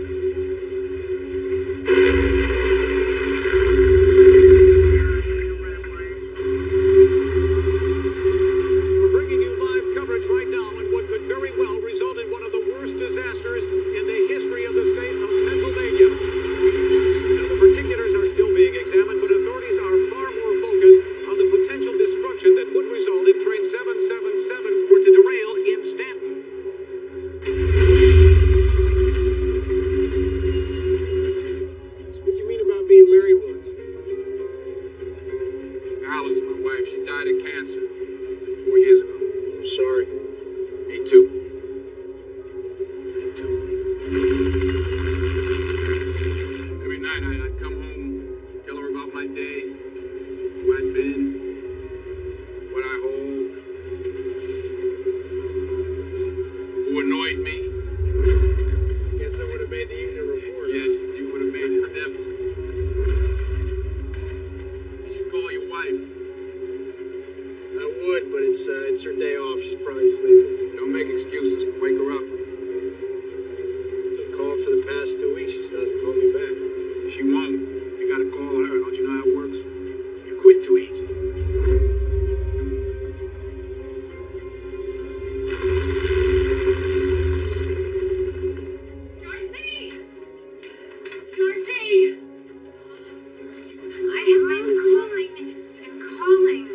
We're bringing you live coverage right now on what could very well result in one of the worst disasters in the history of the state of Pennsylvania. Now, the particulars are still being examined, but authorities are far more focused on the potential destruction that would result if train 777 were to derail in Stanton. So what do you mean about being married once? Alice, my wife, she died of cancer 4 years ago. I'm sorry. Me too. Every night I'd come home, tell her about my day, who I'd been, what I hold, who annoyed me. Guess I would have made the evening report. Yes, you would have made it, definitely. You should call your wife. I would, but it's her day off. She's probably sleeping. Don't make excuses. Wake her up. Been calling for the past 2 weeks. She still hasn't called me back. She won't. You gotta call her. Don't you know how it works? You quit too easy. Darcy! Darcy! I have been calling and calling.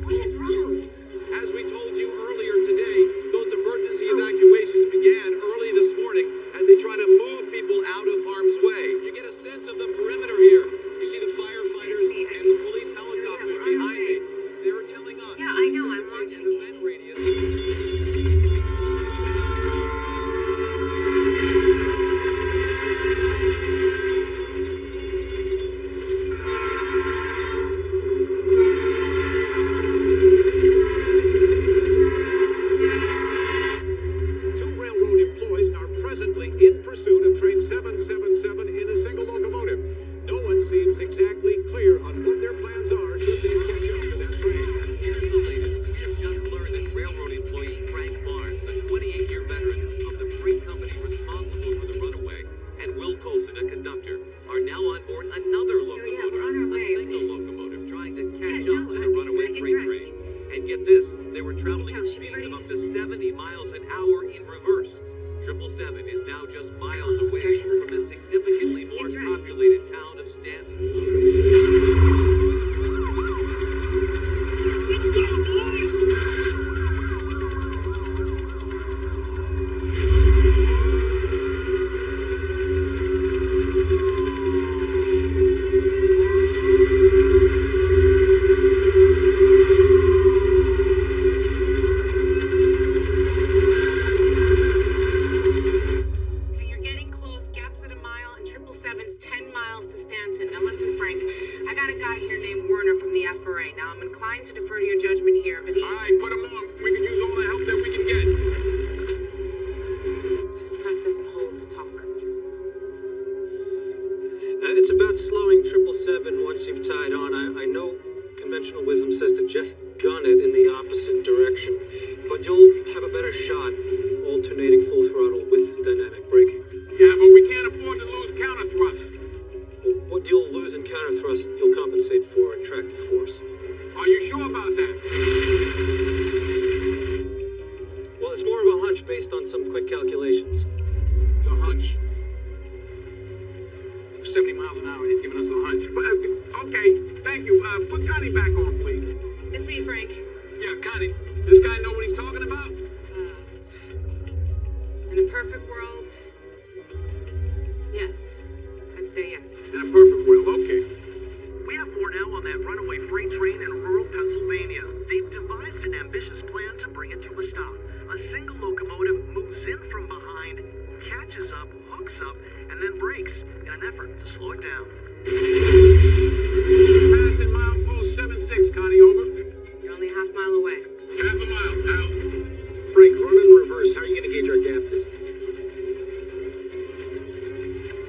What is wrong? As we told you earlier today, those emergency evacuations began early this morning as they try to move people out of harm's way. You get a sense of the perimeter here. You see the firefighters and the police helicopters behind me. They're telling us. Yeah, I know, I'm watching. An event radius. Two railroad employees are presently in pursuit of train 777 in a single locomotive. No one seems exactly clear on what their plans are should they catch up to that train. Here's the latest. We have just learned that railroad employee Frank Barnes, a 28-year veteran of the freight company responsible for the runaway, and Will Colson, a conductor, are now on board another locomotive, a single locomotive, trying to catch up to the runaway freight train. And get this, they were traveling at speeds of up to 70 miles an hour in reverse. 777 is now just miles away from the significantly more populated town of Stanton. 777's 10 miles to Stanton. Now listen, Frank, I got a guy here named Werner from the FRA. Now, I'm inclined to defer to your judgment here, but he... All right, put him on. We can use all the help that we can get. Just press this and hold to talk. It's about slowing 777 once you've tied on. I know conventional wisdom says to just gun it in the opposite direction, but you'll have a better shot alternating full throttle with dynamic braking. Yeah, but we can't afford to lose counter thrust. Well, what you'll lose in counter thrust, you'll compensate for in tractive force. Are you sure about that? Well, it's more of a hunch based on some quick calculations. It's a hunch. 70 miles an hour, he's giving us a hunch. But, okay, thank you. Put Connie back on, please. It's me, Frank. Yeah, Connie. This guy know what he's talking about? In a perfect world, yes. I'd say yes. In a perfect world, okay. We have more now on that runaway freight train in rural Pennsylvania. They've devised an ambitious plan to bring it to a stop. A single locomotive moves in from behind, catches up, hooks up, and then brakes in an effort to slow it down. Passing milepost 76, Connie, over. You're only a half mile away. Half a mile, out. Frank, run in reverse. How are you going to gauge our gap distance?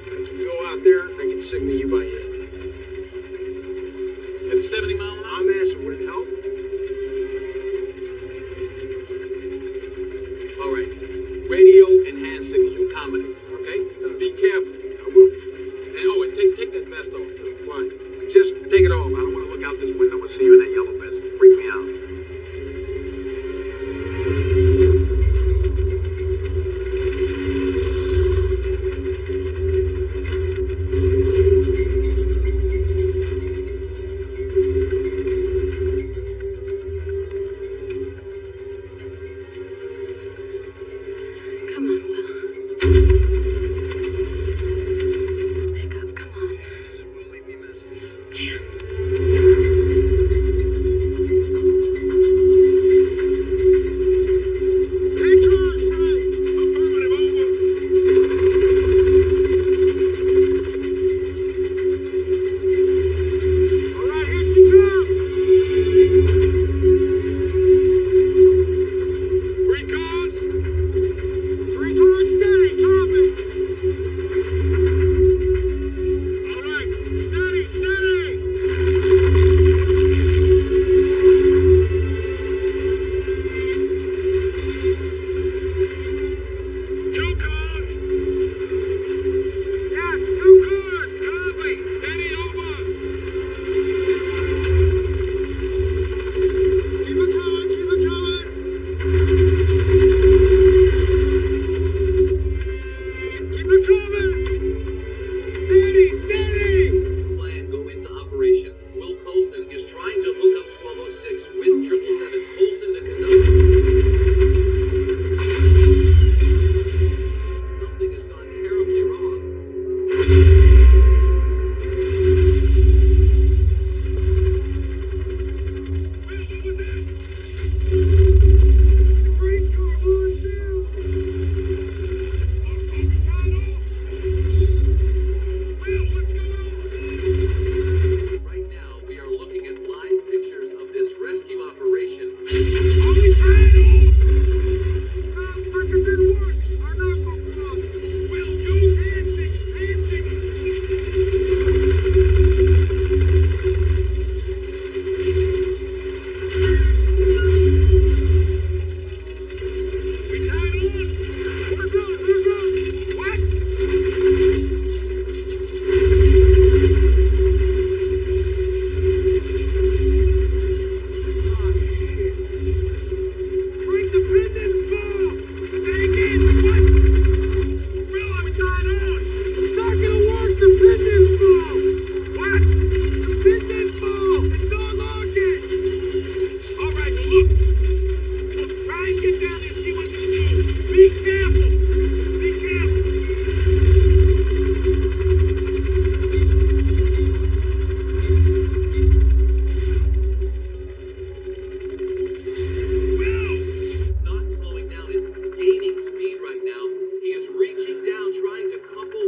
If you go out there, I can signal you by ear. At 70 mile an hour? I'm asking, would it help? All right. Radio and hand signal, you accommodate, okay? Be careful. I will. And, oh, and take that vest off, too. Why? Just take it off. I don't want to look out this window and see you in that yellow vest. Freak me out. Come on, Will. Pick up, come on. Will leave me a message. Damn. Take charge, Frank! Affirmative, over. All right, here she comes! Three cars. 3 cars steady, copy! All right, steady, steady! Two cars. Yeah, 2 cars, copy! Steady, over. Keep it going, keep it going! Keep it coming! Steady, steady! Plan go into operation. Will Coulson is trying to hook up 1206 with 777. Coulson the conductor. Something has gone terribly wrong. Green car on down! Right now, we are looking at live pictures of this rescue operation. Gaining speed right now. He is reaching down, trying to couple.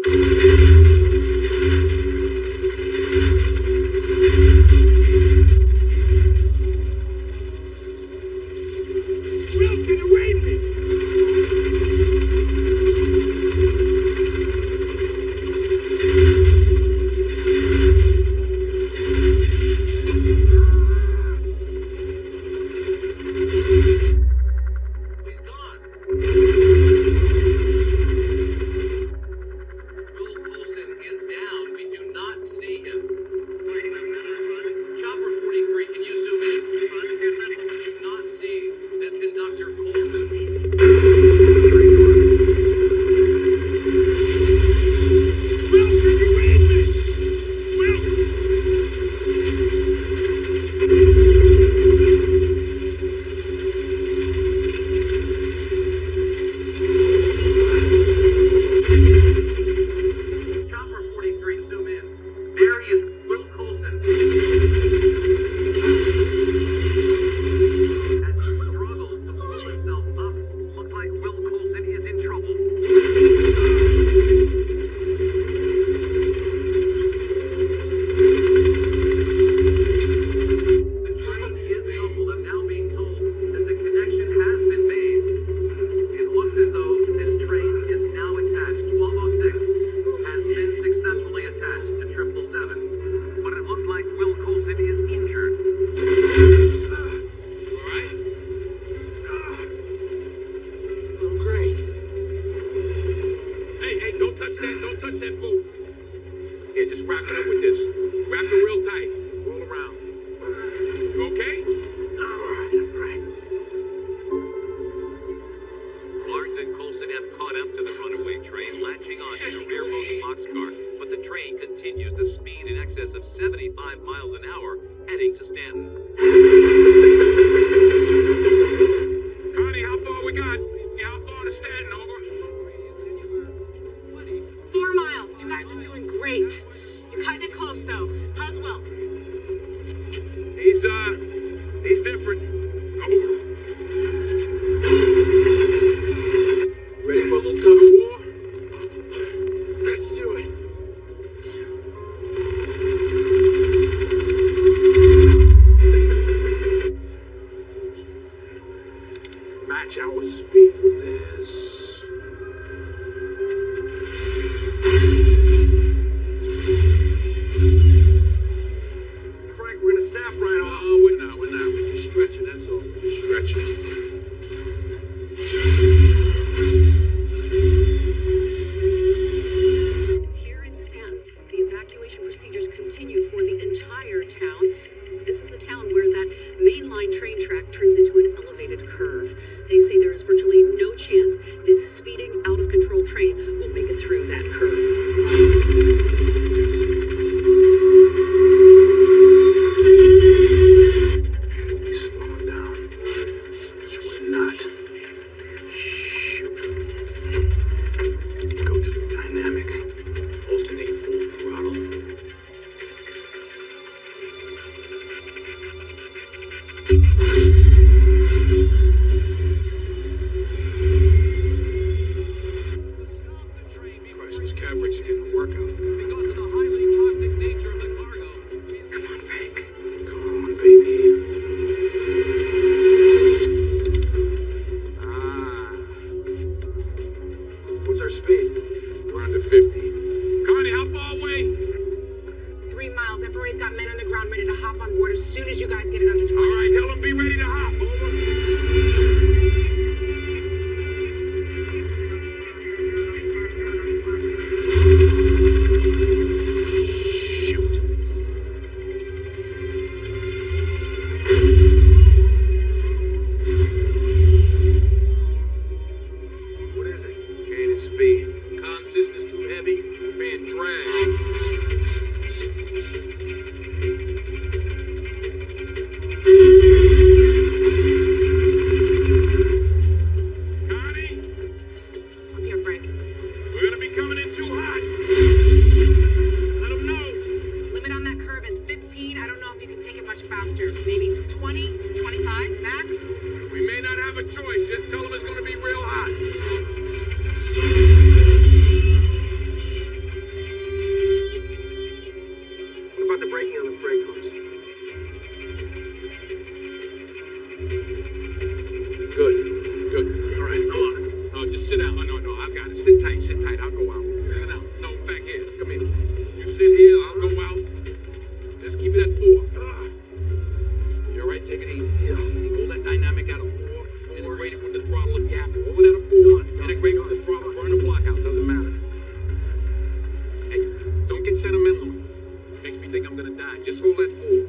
Here, just wrap it up with this. Wrap it real tight. All around. You okay? All right. Barnes and Colson have caught up to the runaway train, latching onto the rearmost boxcar, but the train continues to speed in excess of 75 miles an hour, heading to Stanton. Connie, how far we got? Yeah, how far to Stanton, over? 4 miles. You guys are doing great. You're cutting it close, though. How's Will? He's different. Over. Ready for a little tug of war? Let's do it. Match our speed with this. Frank, we're gonna snap right off. No, we're not. We're just stretching, that's all. Just stretching. Here in Stanton, the evacuation procedures continue for the entire town. This is the town where that mainline train track turns into an elevated curve. They say there is virtually no chance this speeding, out of control train will make it through that curve. Slow it down. We're not. Shoot. Go to the dynamic. Alternate full throttle. Christ, these cab rigs are getting a workout. Because of the highly toxic nature of the cargo, Come on, Frank. Come on, baby. What's our speed? We're under 50. Connie, how far away? 3 miles. FRA's got men on the ground ready to hop on board as soon as you guys get it under 20. All right, tell them be ready to hop. Over. What is it? Gaining speed. Comm system's too heavy. We're being dragged. Connie, Up here, Frank. we're gonna be coming in too hot. Let them know. Limit on that curve is 15. I don't know if you can take it much faster. Maybe 20, 25 max. We may not have a choice. Just tell them it's gonna be real hot. What about the braking on the freight cars? Good. All right, come on. No, just sit down. No, I got it. Sit tight. I'll go out. Sit down. No, back here. Come here. You sit here. I'll go out. Just keep it at 4. You all right? Take it easy. Yeah. Hold that dynamic out of 4. Integrate it with the throttle of gap. Hold it out of 4. Integrate with the throttle. Burn the block out. Doesn't matter. Hey, don't get sentimental. Makes me think I'm gonna die. Just hold that 4.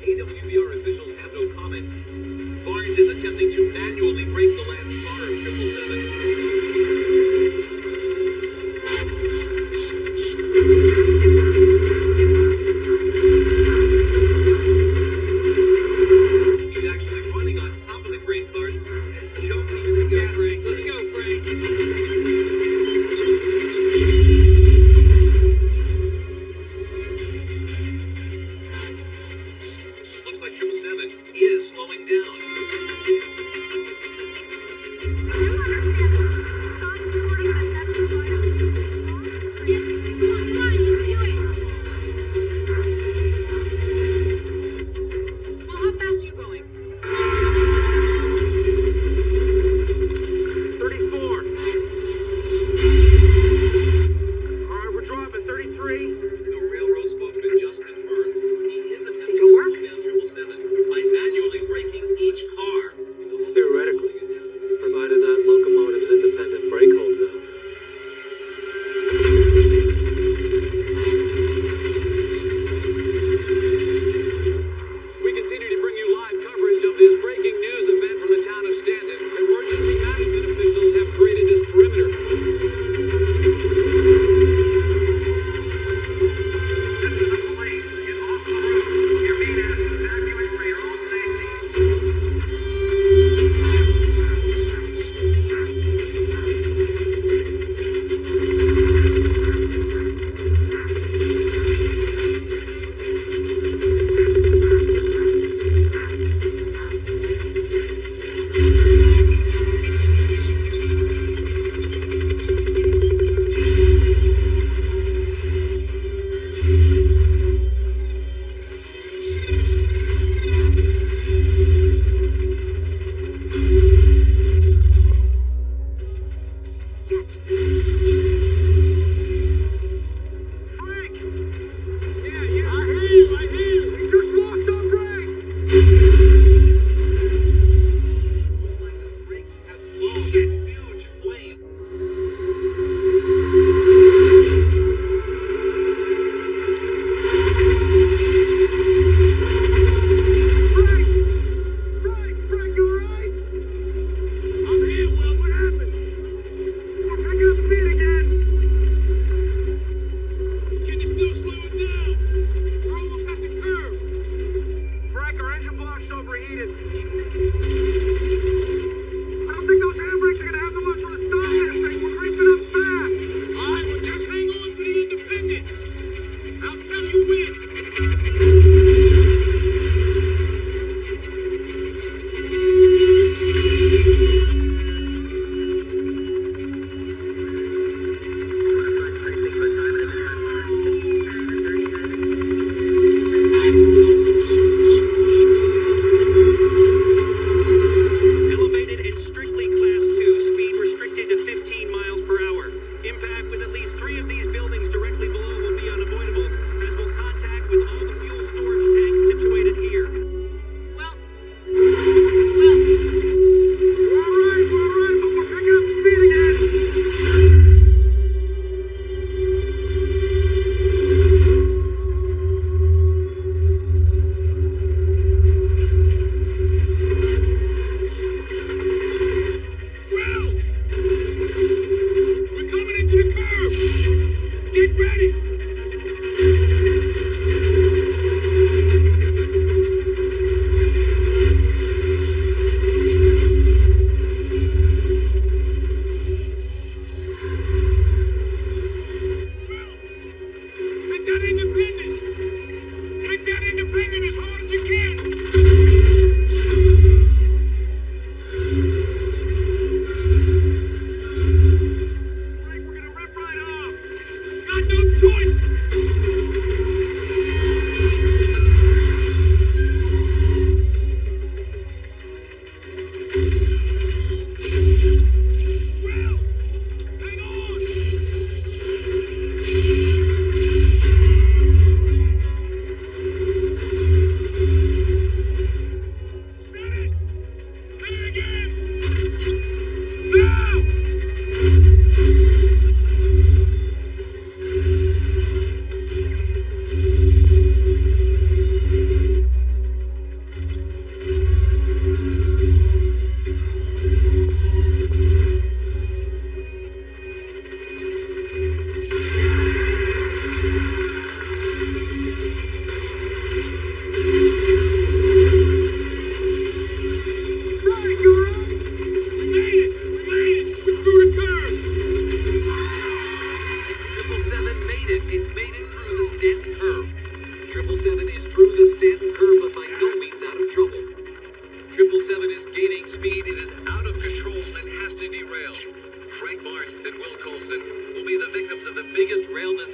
AWBR officials have no comment. Barnes is attempting to manually break the last bar of 777. He's actually running on top of the grain cars and choking in the gas. Frank. Let's go, Frank. Looks like 777 is slowing down. I do understand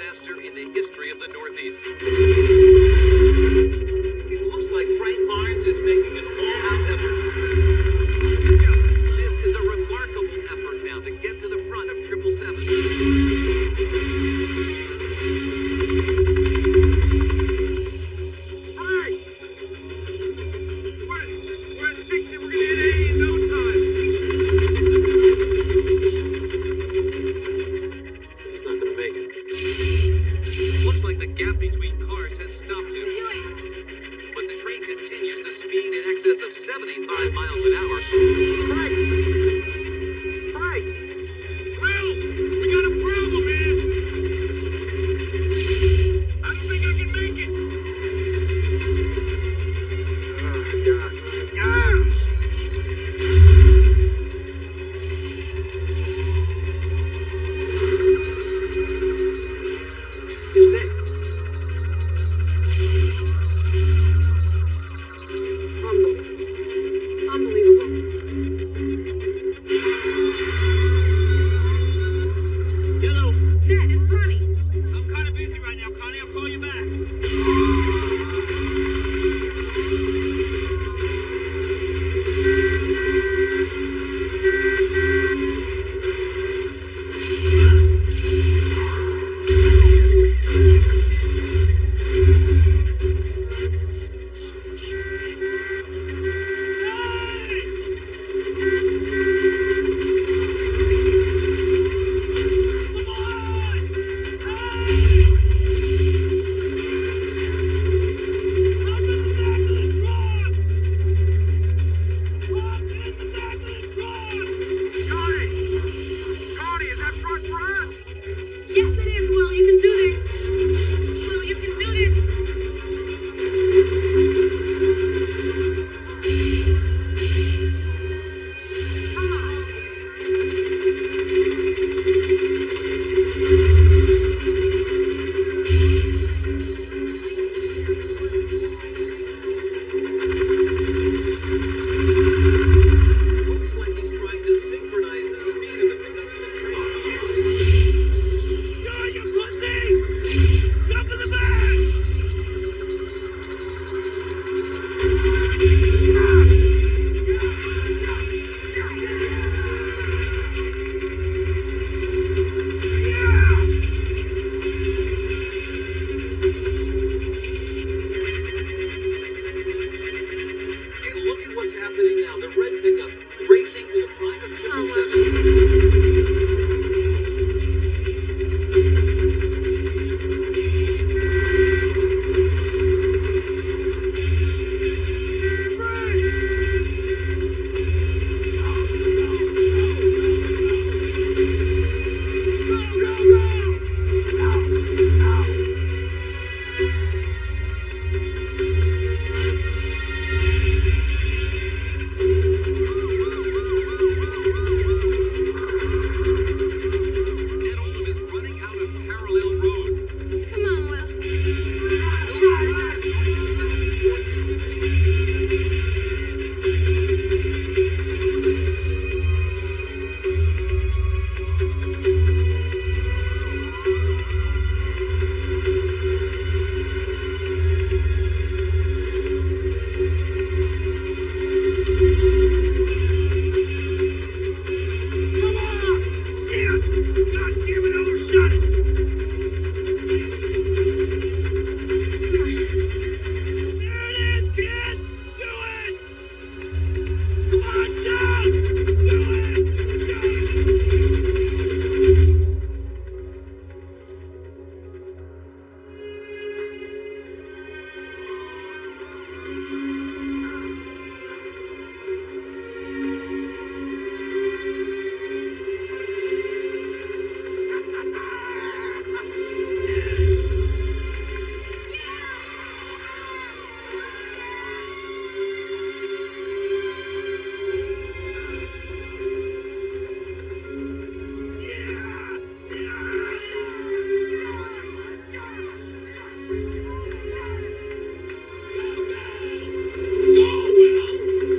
disaster in the history of the Northeast. It looks like Frank Barnes is making an all-out effort. This is a remarkable effort now to get to the front of 777. Frank! We're at 60, we're gonna hit 80 in no time. He's not gonna make it. Looks like the gap between cars has stopped him. But the train continues to speed in excess of 75 miles an hour. Frank! Frank! Will! We got a problem, man! I don't think I can make it! Oh, God. Ah! Is that... Unbelievable. Hello. Dad, it's Connie. I'm kind of busy right now, Connie. I'll call you back. Connie, is that truck for us? Yes, it is, Will. You can do this. Will, you can do this. Come on. Looks like he's trying to synchronize the speed of the pickup to the train. Die, you pussy! Jump in the back! And look at what's happening now. The red pickup racing to the front of 777. That Oldham is running out of parallel road. Come on, Will. Come on! Shit! God damn it, overshot it! There it is, kid! Do it! Come on, jump! Do it!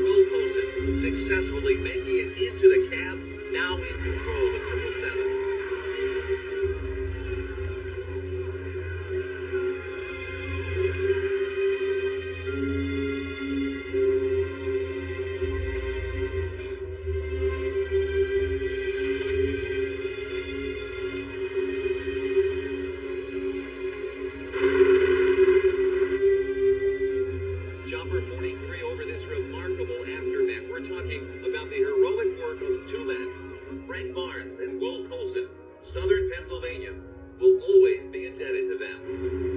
Will Fulton successfully making it into the cab, now in control of 777. talking about the heroic work of two men, Frank Barnes and Will Colson. Southern Pennsylvania will always be indebted to them.